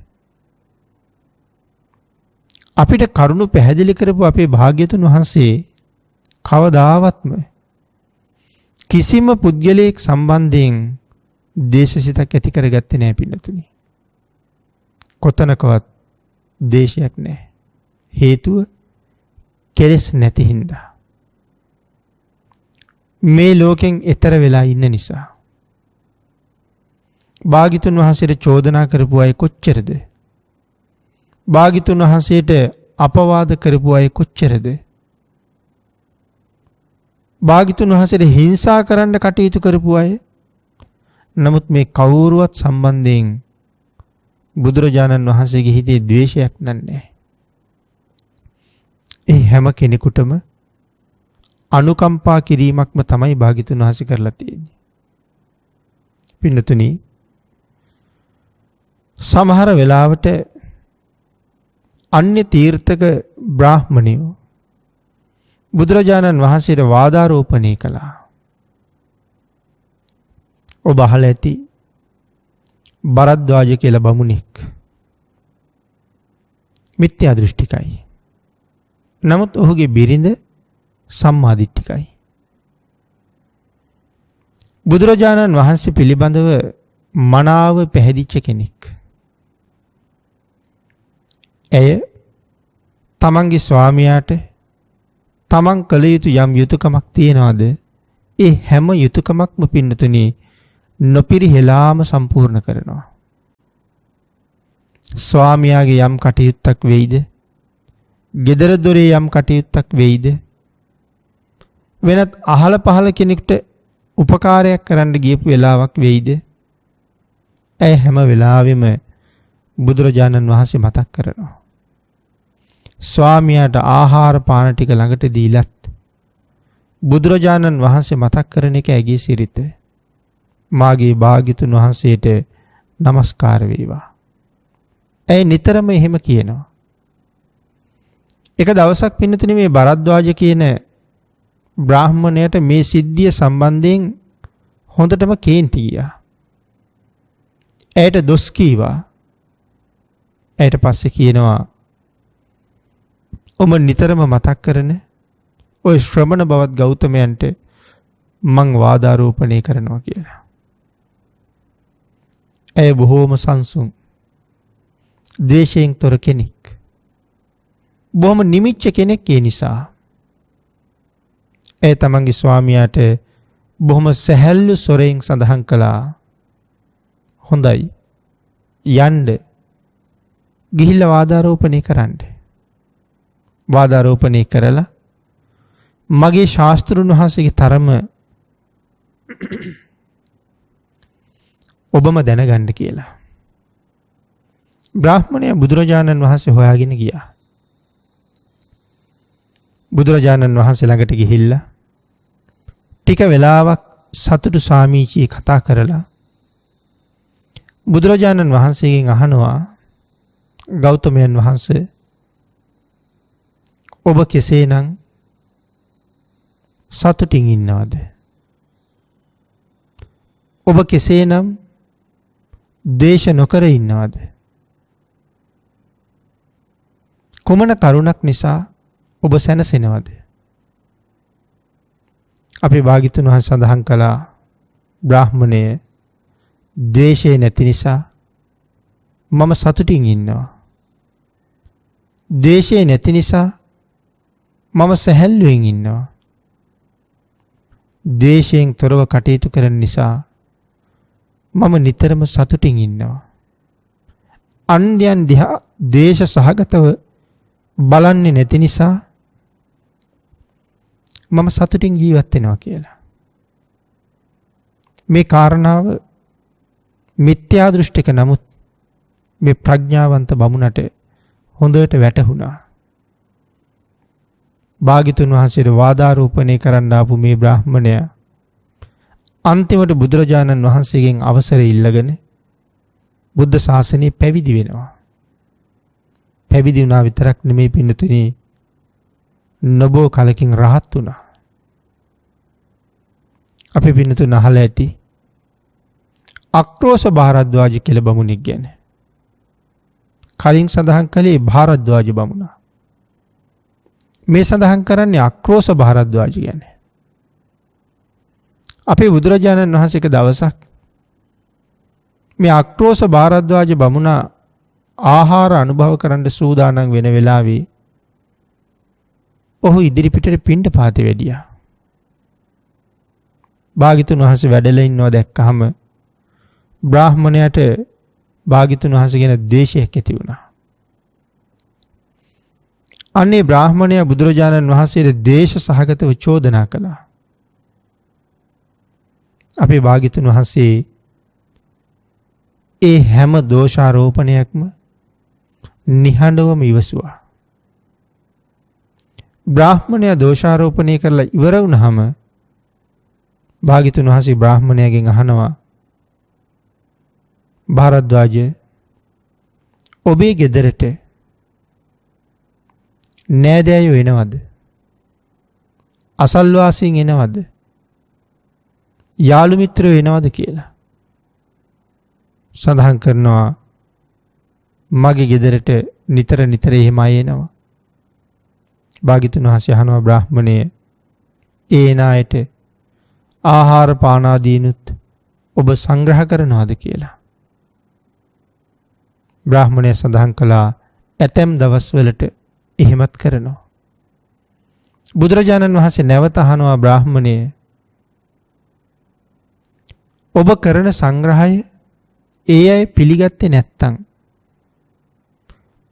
අපිට කරුණ පැහැදිලි කරපු අපේ භාග්‍යවතුන් වහන්සේ කවදාවත්ම කිසිම පුද්ගලයෙක් සම්බන්ධයෙන් ද්වේෂසිතක් ඇති කරගත්තේ නැහැ පින්නතුනි. කොතනකවත් ද්වේෂයක් නැහැ. හේතුව කෙලෙස් නැති හින්දා. මේ ලෝකෙන් එතර වෙලා ඉන්න නිසා. භාග්‍යවතුන් වහන්සේට චෝදනා කරපු අය කොච්චරද? භාග්‍යවතුන් වහන්සේට අපවාද කරපු අය කොච්චරද? භාග්‍යවතුන් වහන්සේට හිංසා කරන්න කටයුතු කරපු අය. නමුත් මේ කවුරුවත් සම්බන්ධයෙන් බුදුරජාණන් වහන්සේගේ හිතේ ද්වේෂයක් නැහැ. ඒ හැම කෙනෙකුටම අනුකම්පා කිරීමක්ම තමයි භාග්‍යවතුන් වහන්සේ කරලා තියෙන්නේ. පින්නතුනි සමහර වෙලාවට අන්‍ය තීර්ථක බ්‍රාහ්මණයෝ බුදුරජාණන් වහන්සේට වාදාරෝපණය කළා. ඔබ අහලා ඇති බරද්වාජ කියලා බමුණෙක්. මිත්‍යා දෘෂ්ටිකයි. නමුත් ඔහුගේ බිරිඳ සම්මාදිට්ඨිකයි. බුදුරජාණන් වහන්සේ පිළිබඳව මනාව පැහැදිච්ච කෙනෙක්. ඇය තමන්ගේ ස්වාමියාට තමන් කළ යුතු යම් යුතුයකමක් තියනවාද ඒ හැම යුතුයකමක්ම පින්නතුනි නොපිරිහෙලාම සම්පූර්ණ කරනවා. ස්වාමියාගේ යම් කටයුත්තක් වෙයිද, ගෙදර දොරේ යම් කටයුත්තක් වෙයිද, වෙනත් අහල පහල කෙනෙකුට උපකාරයක් කරන්න ගියපු වෙලාවක් වෙයිද, ඇය හැම වෙලාවෙම බුදුරජාණන් වහන්සේ මතක් කරනවා. ස්වාමියාට ආහාර පාන ටික ළඟට දීලත් බුදුරජාණන් වහන්සේ මතක් කරන එක ඇගේ සිරිත. මාගේ භාග්‍යතුන් වහන්සේට নমස්කාර වේවා. ඇය නිතරම එහෙම කියනවා. එක දවසක් පින්නතුනි මේ බරද්වාජ කියන බ්‍රාහ්මණයට මේ සිද්ධිය සම්බන්ධයෙන් හොඳටම කේන්ති ගියා. ඇයට දොස් කීවා. ඇයට පස්සේ කියනවා ඔබ නිතරම මතක් කරන ඔය ශ්‍රමණ බවත් ගෞතමයන්ට මං වාදාරෝපණය කරනවා කියලා. ඇය බොහෝම සංසුන්, ද්වේෂයෙන් තොර කෙනෙක්. බොහොම නිමිච්ච කෙනෙක් ඒ නිසා. ඇය තමන්ගේ ස්වාමියාට බොහොම සැහැල්ලු සොරෙන් සඳහන් කළා, හොඳයි යන්න ගිහිල්ලා වාදාරෝපණය කරන්න. වාදාරෝපණය කරලා මගේ ශාස්ත්‍රුන් වහන්සේගේ තරම ඔබම දැනගන්න කියලා. බ්‍රාහ්මණයා බුදුරජාණන් වහන්සේ හොයාගෙන ගියා. බුදුරජාණන් වහන්සේ ළඟට ගිහිල්ලා ටික වෙලාවක් සතුටු සාමීචී කතා කරලා බුදුරජාණන් වහන්සේගෙන් අහනවා, ගෞතමයන් වහන්සේ ඔබ කෙසේනම් සතුටින් ඉන්නවද? ඔබ කෙසේනම් ද්වේෂ නොකර ඉන්නවද? කුමන කරුණක් නිසා ඔබ සැනසෙනවද? අපේ භාග්‍යතුන් වහන්සේ සඳහන් කළා, බ්‍රාහ්මණය ද්වේෂය නැති නිසා මම සතුටින් ඉන්නවා. ද්වේෂය නැති නිසා මම සැහැල්ලුවෙන් ඉන්නවා. ද්වේෂයෙන් තොරව කටයුතු කරන නිසා මම නිතරම සතුටින් ඉන්නවා. අන්‍යයන් දිහා ද්වේෂ සහගතව බලන්නේ නැති නිසා මම සතුටින් ජීවත් වෙනවා කියලා. මේ කාරණාව මිත්‍යා දෘෂ්ටික නමුත් මේ ප්‍රඥාවන්ත බමුණට හොඳට වැටහුණා. භාග්‍යතුන් වහන්සේට වාදාරෝපණය කරන්න ආපු මේ බ්‍රාහ්මණයා අන්තිමට බුදුරජාණන් වහන්සේගෙන් අවසර ඉල්ලගෙන බුද්ධ ශාසනය පැවිදි වෙනවා. පැවිදි වුණා විතරක් නෙමෙයි පින්නතුනි, නොබෝ කලකින් රහත් වුණා. අපි පින්නතුන් අහලා ඇති අක්‍රෝෂ භාරද්වාජ කියලා බමුණෙක් ගැන. කලින් සඳහන් කළේ භාරද්වාජ බමුණා. මේ සඳහන් කරන්නේ අක්‍රෝෂ භාරද්වාජ ගැන. අපේ බුදුරජාණන් වහන්සේ එක දවසක් මේ අක්‍රෝෂ භාරද්වාජ බමුණා ආහාර අනුභව කරන්න සූදානම් වෙන වෙලාවේ ඔහු ඉදිරිපිටට පිණ්ඩපාතේ වැඩියා. භාග්‍යතුන් වහන්සේ වැඩලා ඉන්නවා දැක්කහම බ්‍රාහ්මණයාට භාග්‍යතුන් වහන්සේ ගැන ද්වේෂයක් ඇති වුණා. අනේ බ්‍රාහ්මණයා බුදුරජාණන් වහන්සේට ද්වේෂ සහගතව චෝදනා කළා. අපේ භාග්‍යතුන් වහන්සේ ඒ හැම දෝෂාරෝපණයක්ම නිහඬවම ඉවසුවා. බ්‍රාහ්මණයා දෝෂාරෝපණය කරලා ඉවර වුණාම භාග්‍යතුන් වහන්සේ බ්‍රාහ්මණයාගෙන් අහනවා, භාරද්වාජ ඔබේ ගෙදරට නෑදෑයෝ එනවද? අසල්වාසීන් එනවද? යාළු මිත්‍රයෝ එනවද කියලා. සඳහන් කරනවා මගේ ගෙදරට නිතර නිතර එහෙම එනවා. භාග්‍යතුන් වහන්සේ අහනවා බ්‍රාහ්මණය ඒ නායට ආහාර පාන ආදීනුත් ඔබ සංග්‍රහ කරනවද කියලා. බ්‍රාහ්මණය සඳහන් කළා ඇතැම් දවස්වලට එහෙමත් කරනවා. බුදුරජාණන් වහන්සේ නැවත අහනවා බ්‍රාහ්මණය ඔබ කරන සංග්‍රහය ඒ අය පිළිගත්තේ නැත්තම්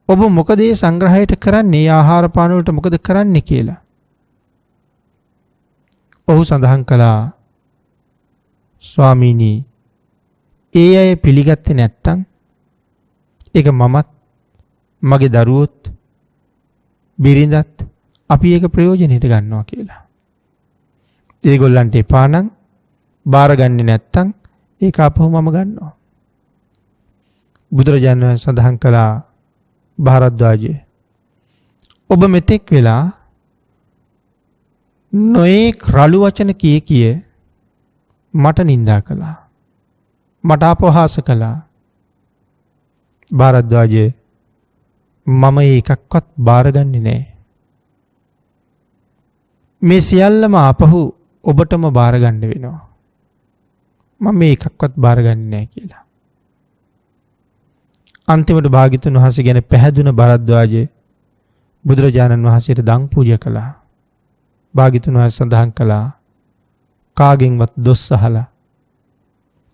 ඔබ මොකද මේ සංග්‍රහයට කරන්නේ ආහාර පාන වලට මොකද කරන්නේ කියලා. ඔහු සඳහන් කළා ස්වාමීනි ඒ අය පිළිගත්තේ නැත්තම් ඒක මමත් මගේ දරුවොත් බිරිඳත් අපි ඒක ප්‍රයෝජනෙට ගන්නවා කියලා. ඒගොල්ලන්ට එපා නම් බාරගන්නේ නැත්තම් ඒක අපහු මම ගන්නවා. බුදුරජාණන් වහන්සේ සඳහන් කළා භාරද්වාජය ඔබ මෙතෙක් වෙලා නොයෙක් රළු වචන කිය මට නිඳා කළා. මට අපහාස කළා. භාරද්වාජය මම ඒකක්වත් බාරගන්නේ නැහැ. මේ සියල්ලම අපහු ඔබටම බාරගන්න වෙනවා. මම මේ එකක්වත් බාරගන්නේ නැහැ කියලා. අන්තිමට භාග්‍යතුන් වහන්සේ ගැන පැහැදුන භාරද්වාජය බුදුරජාණන් වහන්සේට දන් පූජා කළා. භාග්‍යතුන් වහන්සේ සඳහන් කළා කාගෙන්වත් දොස් අහලා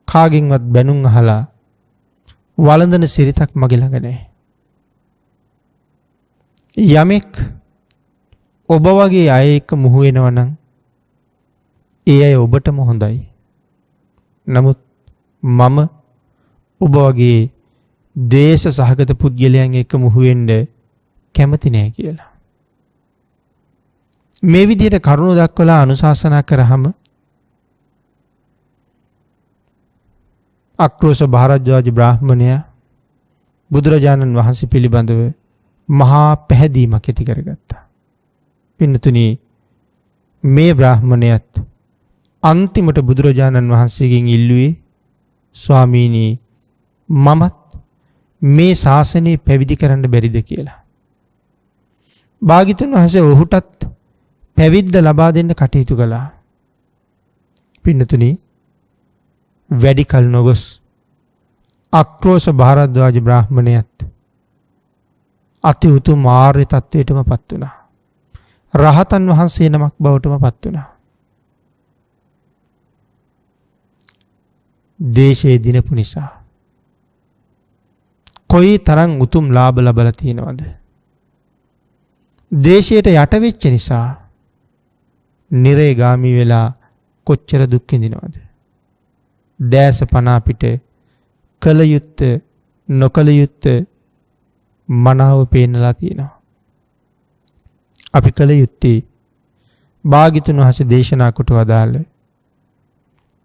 කාගෙන්වත් බැනුම් අහලා වළඳන සිරිතක් මගේ ළඟ නැහැ. යමෙක් ඔබ වගේ අය එක්ක මුහු වෙනවා නම් ඒ අය ඔබටම හොඳයි. නමුත් මම ඔබ වගේ දේශ සහගත පුද්ගලයන් එක්ක මුහු වෙන්න කැමති නෑ කියලා. මේ විදිහට කරුණ දක්වලා අනුශාසනා කරාම අක්‍රෝෂ භාරද්වාජ බ්‍රාහ්මණයා බුදුරජාණන් වහන්සේ පිළිබඳව මහා පැහැදීමක් ඇති කරගත්තා. පින්නතුනි මේ බ්‍රාහ්මණයත් අන්තිමට බුදුරජාණන් වහන්සේගෙන් ඉල්ලුවේ ස්වාමීනි මමත් මේ ශාසනය පැවිදි කරන්න බැරිද කියලා. භාග්‍යතුන් වහන්සේ ඔහුටත් පැවිද්ද ලබා දෙන්න කටයුතු කළා. පින්නතුනි වැඩි කල නොගොස් අක්‍රෝෂ භාරද්වාජ බ්‍රාහ්මණයත් අති උතුම් ආර්ය තත්වයටම පත් වුණා. රහතන් වහන්සේ නමක් බවටම පත් වුණා. දේශයේ දිනපු නිසා කොයි තරම් උතුම් ලාභ ලබලා තියෙනවද? දේශයට යට වෙච්ච නිසා නිරේගාමී වෙලා කොච්චර දුක් විඳිනවද? දැස පන අපිට කල යුත්ත නොකල යුත්ත මනාව පේනලා තියෙනවා. අපි කල යුත්තේ භාග්‍යතුන් වහන්සේ දේශනා කොට වදාළ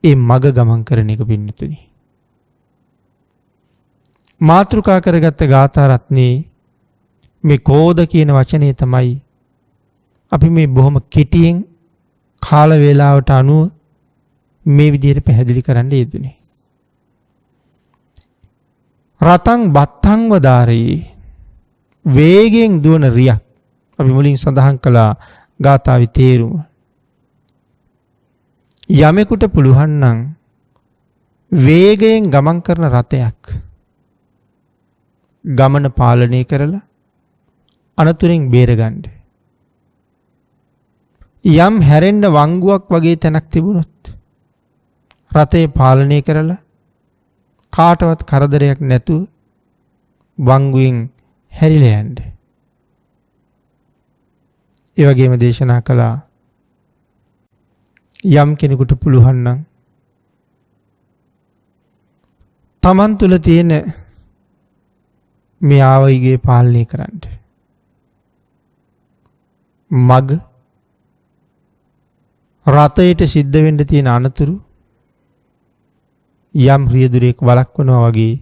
ඒ මග ගමන් කරන එක පින්නතුනි. මාතෘකා කරගත්ත ගාථා රත්නේ මේ කෝධ කියන වචනේ තමයි අපි මේ බොහොම කෙටියෙන් කාල වේලාවට අනුව මේ විදිහට පැහැදිලි කරන්න යෙදුනේ. රතං බත්තං වදාරේ වේගෙන් දුවන රියක්. අපි මුලින් සඳහන් කළා ගාථාවේ තේරුම. යමෙකුට පුළුවන් නම් වේගයෙන් ගමන් කරන රථයක් ගමන පාලනය කරලා අනතුරින් බේරගන්න. යම් හැරෙන්න වංගුවක් වගේ තැනක් තිබුණොත් රථය පාලනය කරලා කාටවත් කරදරයක් නැතුව වංගුවෙන් හැරිලා යන්න. ඒ වගේම දේශනා කළා යම් කෙනෙකුට පුළුවන් නම් තමන් තුළ තියෙන මේ ආවයිගේ පාලනය කරන්න. මග රථයට සිද්ධ වෙන්න තියෙන අනතුරු යම් රියදුරෙක් වළක්වනවා වගේ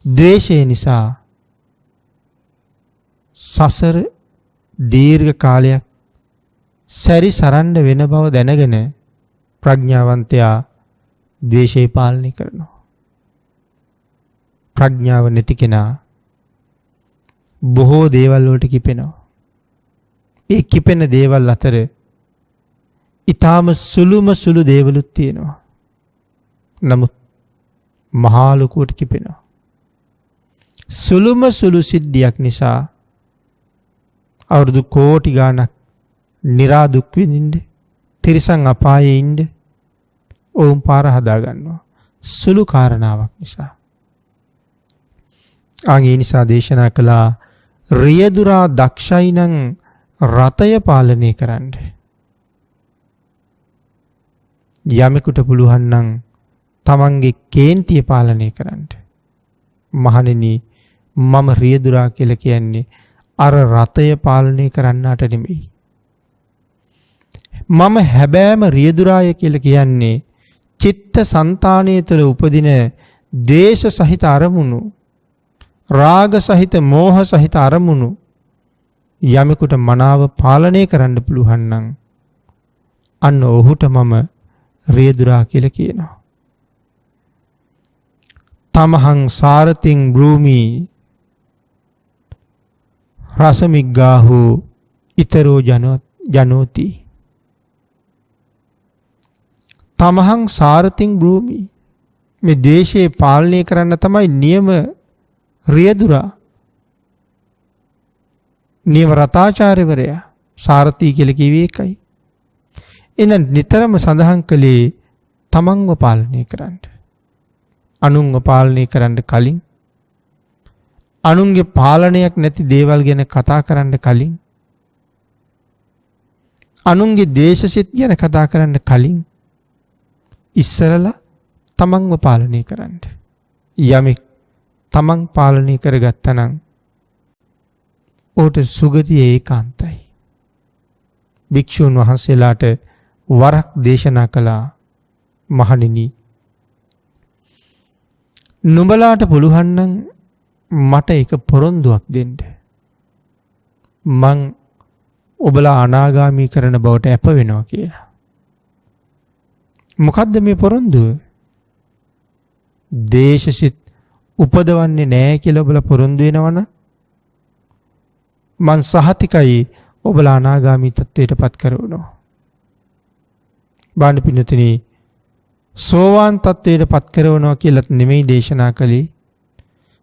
ද්වේෂය නිසා සසර දීර්ඝ කාලයක් සැරි සරන්න වෙන බව දැනගෙන ප්‍රඥාවන්තයා ද්වේෂය පාලනය කරනවා. ප්‍රඥාව නැති කෙනා බොහෝ දේවල් වලට කිපෙනවා. ඒ කිපෙන දේවල් අතර ඊටාම සුළු දේවලුත් තියෙනවා. නමුත් මහා ලොකුවට කිපෙනවා. සුළු සිද්ධියක් නිසා අවුරුදු කෝටි ගාණක් නිරා දුක් විඳින්න, තිරිසන් අපායේ ඉන්න ඔවුන් පාර හදා ගන්නවා. සුළු කාරණාවක් නිසා. ආගේ නිසා දේශනා කළා රියදුරා දක්ෂයි නම් රතය පාලනය කරන්න. යමෙකුට පුළුවන් නම් තමන්ගේ කේන්තිය පාලනය කරන්න. මහණෙනි මම රියදුරා කියලා කියන්නේ අර රතය පාලනය කරන්නට නෙමෙයි. මම හැබෑම රියදුරාය කියලා කියන්නේ චිත්ත සංතානයේ තුළ උපදින ද්වේෂ සහිත අරමුණු, රාග සහිත මෝහ සහිත අරමුණු යමෙකුට මනාව පාලනය කරන්න පුළුවන් නම් අන්න ඔහුට මම රියදුරා කියලා කියනවා. තමහං සාරතින් බ්‍රූමි රසමිග්ගාහු ඉතරෝ ජනෝති. තමහං සාරතින් බ්‍රූමි. මේ දේශයේ පාලනය කරන්න තමයි නියම රියදුරා. නියම රතාචාර්යවරයා සාරථී කියලා කිව්වේ ඒකයි. එහෙනම් නිතරම සඳහන් කළේ තමන්ව පාලනය කරන්න. අනුන්ව පාලනය කරන්න කලින්, අනුන්ගේ පාලනයක් නැති දේවල් ගැන කතා කරන්න කලින්, අනුන්ගේ දේශසිත ගැන කතා කරන්න කලින් ඉස්සරලා තමන්ව පාලනය කරන්න. යමෙක් තමන් පාලනය කරගත්තා නම් ඔහුට සුගතිය ඒකාන්තයි. භික්ෂුන් වහන්සේලාට වරක් දේශනා කළා, මහණෙනි නුඹලාට පුළුවන් නම් මට එක පොරොන්දුවක් දෙන්න. මං ඔබලා අනාගාමී කරන බවට අප වෙනවා කියලා. මොකද්ද මේ පොරොන්දුව? දේශසිත උපදවන්නේ නැහැ කියලා ඔබලා පොරොන්දු වෙනවනම් මං සහතිකයි ඔබලා අනාගාමී තත්ත්වයට පත් කරවනවා. බාණ්ඩ පින්නතුනි, සෝවාන් තත්ත්වයට පත් කරවනවා කියලත් නෙමෙයි දේශනා කළේ.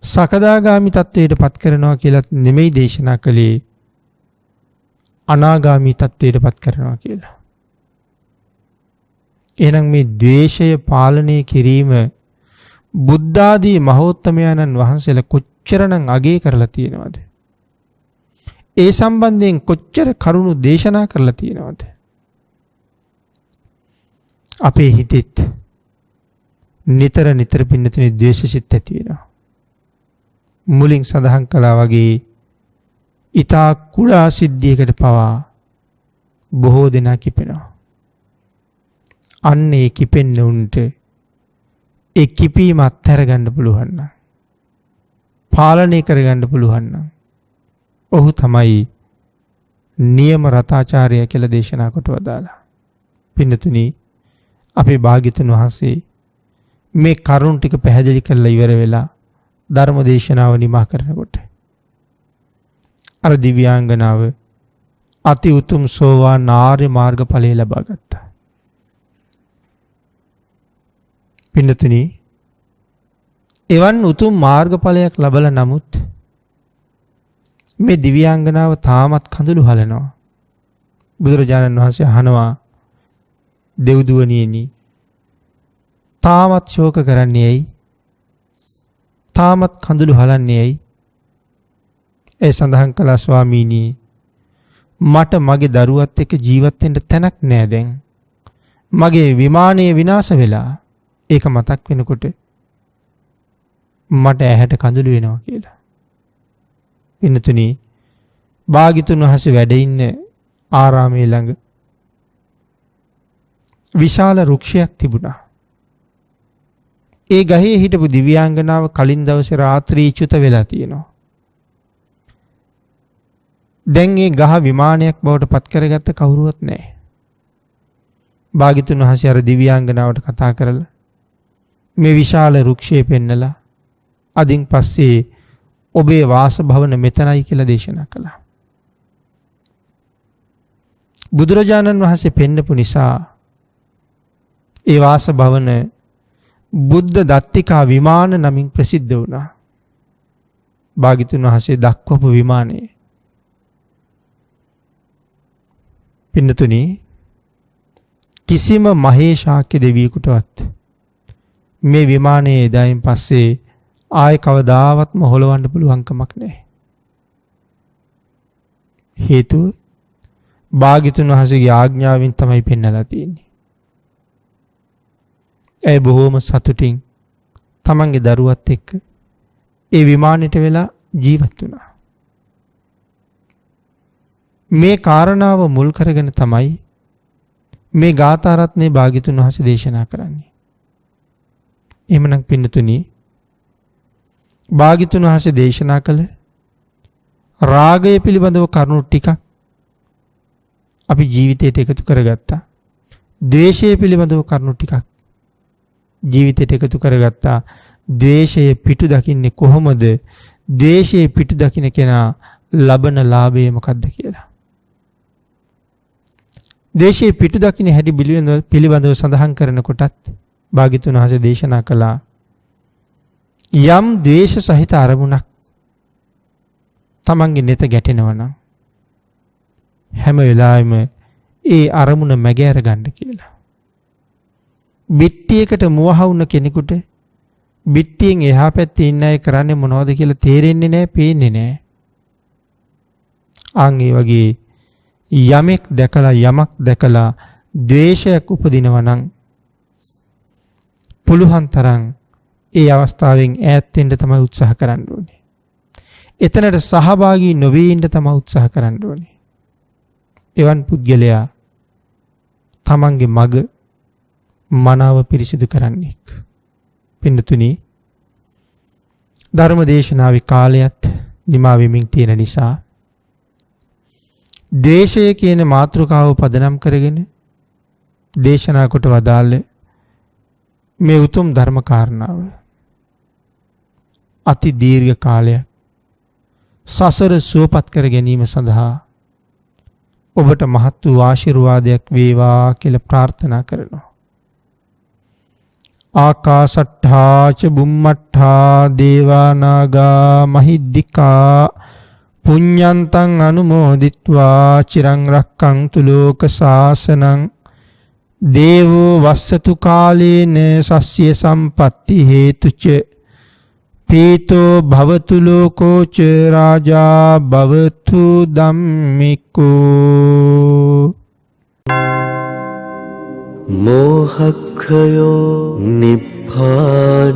සකදාගාමි තත්ත්වයට පත් කරනවා කියලත් නෙමෙයි දේශනා කළේ. අනාගාමී තත්ත්වයට පත් කරනවා කියලා. එහෙනම් මේ ද්වේෂය පාලනය කිරීම බුද්ධාදී මහෝත්තමයන්න් වහන්සේලා කොච්චරනම් අගය කරලා තියෙනවද? ඒ සම්බන්ධයෙන් කොච්චර කරුණු දේශනා කරලා තියෙනවද? අපේ හිතෙත් නිතර පින්නතුනේ ද්වේෂසිත ඇති වෙනවා. මුලින් සඳහන් කළා වගේ ඊතා කුඩා සිද්ධියකට පවා බොහෝ දෙනා කිපෙනවා. අන්න ඒ කිපෙන්න උන්ට ඒ කිපීම අත්හැර ගන්න පුළුවන් නම්, පාලනය කරගන්න පුළුවන් නම් ඔහු තමයි නියම රතාචාර්ය කියලා දේශනා කොට වදාලා. පින්නතුනි, අපේ භාග්‍යතුන් වහන්සේ මේ කරුණ ටික පැහැදිලි කරලා ඉවර වෙලා ධර්ම දේශනාව නිමා කරනකොට අර දිව්‍යාංගනාව අති උතුම් සෝවාන් ආර්ය මාර්ග ඵලය ලබා ගත්තා. පින්නතුනි, එවන් උතුම් මාර්ග ඵලයක් ලැබලා නමුත් මේ දිව්‍යාංගනාව තාමත් කඳුළු හලනවා. බුදුරජාණන් වහන්සේ අහනවා, දෙව්දුවනියනි තාමත් ශෝක කරන්නේ ඇයි? තාමත් කඳුළු හලන්නේ ඇයි? ඒ සඳහන් කළා, ස්වාමීනි මට මගේ දරුවත් එක්ක ජීවත් වෙන්න තැනක් නෑ දැන්. මගේ විමානය විනාශ වෙලා. ඒක මතක් වෙනකොට මට ඇහැට කඳුළු වෙනවා කියලා. පින්නතුනි, භාග්‍යතුන් වහන්සේ වැඩ ඉන්න ආරාමයේ ළඟ විශාල වෘක්ෂයක් තිබුණා. ඒ ගහේ හිටපු දිව්‍යාංගනාව කලින් දවසේ රාත්‍රී චුත වෙලා තියෙනවා. දැන් ඒ ගහ විමානයක් බවට පත් කරගත්ත කවුරුවත් නැහැ. භාග්‍යතුන් වහන්සේ අර දිව්‍යාංගනාවට කතා කරලා මේ විශාල වෘක්ෂය පෙන්නලා අදින් පස්සේ ඔබේ වාස භවන මෙතනයි කියලා දේශනා කළා. බුදුරජාණන් වහන්සේ පෙන්නපු නිසා ඒ වාස භවන බුද්ධ දත්තිකා විමාන නමින් ප්‍රසිද්ධ වුණා. භාග්‍යතුන් වහන්සේ දක්වපු විමානය. පින්නතුනි, කිසිම මහේශාක්‍ය දෙවියෙකුටවත් මේ විමානයේ එදායින් පස්සේ ආය කවදාවත්ම හොලවන්න පුළුවන් කමක් නැහැ. හේතුව භාග්‍යතුන් වහන්සේගේ ආඥාවෙන් තමයි පෙන්නලා තියෙන්නේ. ඒ බොහෝම සතුටින් තමන්ගේ දරුවත් එක්ක ඒ විමානෙට වෙලා ජීවත් වුණා. මේ කාරණාව මුල් කරගෙන තමයි මේ ගාථා රත්නේ භාග්‍යතුන් වහන්සේ දේශනා කරන්නේ. එහෙමනම් පින්නතුනි, භාග්‍යතුන් වහන්සේ දේශනා කළ රාගය පිළිබඳව කරුණු ටිකක් අපි ජීවිතයට එකතු කරගත්තා. ද්වේෂය පිළිබඳව කරුණු ටිකක් ජීවිතයට එකතු කරගත්තා. ද්වේෂය පිටු දකින්නේ කොහොමද? ද්වේෂයේ පිටු දකින්න කෙනා ලබන ලාභය මොකක්ද කියලා. ද්වේෂයේ පිටු දකින්න හැටි පිළිබඳව සඳහන් කරනකොටත් භාග්‍යතුන් වහන්සේ දේශනා කළා, යම් ද්වේෂ සහිත අරමුණක් තමන්ගේ නෙත ගැටෙනවා නම් හැම වෙලාවෙම ඒ අරමුණ මැගෑර ගන්න කියලා. බිත්තියකට මුවහ වුණ කෙනෙකුට බිත්තියෙන් එහා පැත්තේ ඉන්න අය කරන්නේ මොනවද කියලා තේරෙන්නේ නැහැ, පේන්නේ නැහැ. ආන් ඒ වගේ යමෙක් දැකලා යමක් දැකලා ද්වේෂයක් උපදිනවා නම් පුළුවන් තරම් ඒ අවස්ථාවෙන් ඈත් වෙන්න තමයි උත්සාහ කරන්න ඕනේ. එතනට සහභාගී නොවී ඉන්න තමයි උත්සාහ කරන්න ඕනේ. එවන් පුද්ගලයා තමන්ගේ මග මනාව පිරිසිදු කරන්නේ. පින්නතුනි, ධර්ම දේශනාවේ කාලයත් නිමා වෙමින් තියෙන නිසා ද්වේෂය කියන මාතෘකාව පදනම් කරගෙන දේශනා කොට වදාළ මේ උතුම් ධර්ම කාරණාව අති දීර්ඝ කාලයක් සසර සුවපත් කර ගැනීම සඳහා ඔබට මහත් වූ ආශිර්වාදයක් වේවා කියලා ප්‍රාර්ථනා කරනවා. ආකාසට්ඨා ච බුම්මට්ඨා දේවා නාග මහිද්దికා පුඤ්ඤන්තං අනුමෝදිත්වා චිරං රක්ඛන්තු ලෝක සාසනං දේවෝ වස්සතු කාලේන සස්්‍ය සම්පatti හේතුච පීතෝ භවතු ලෝකෝ ච රාජා භවතු ධම්මිකෝ. මෝහක්ඛයෝ නිබ්බාන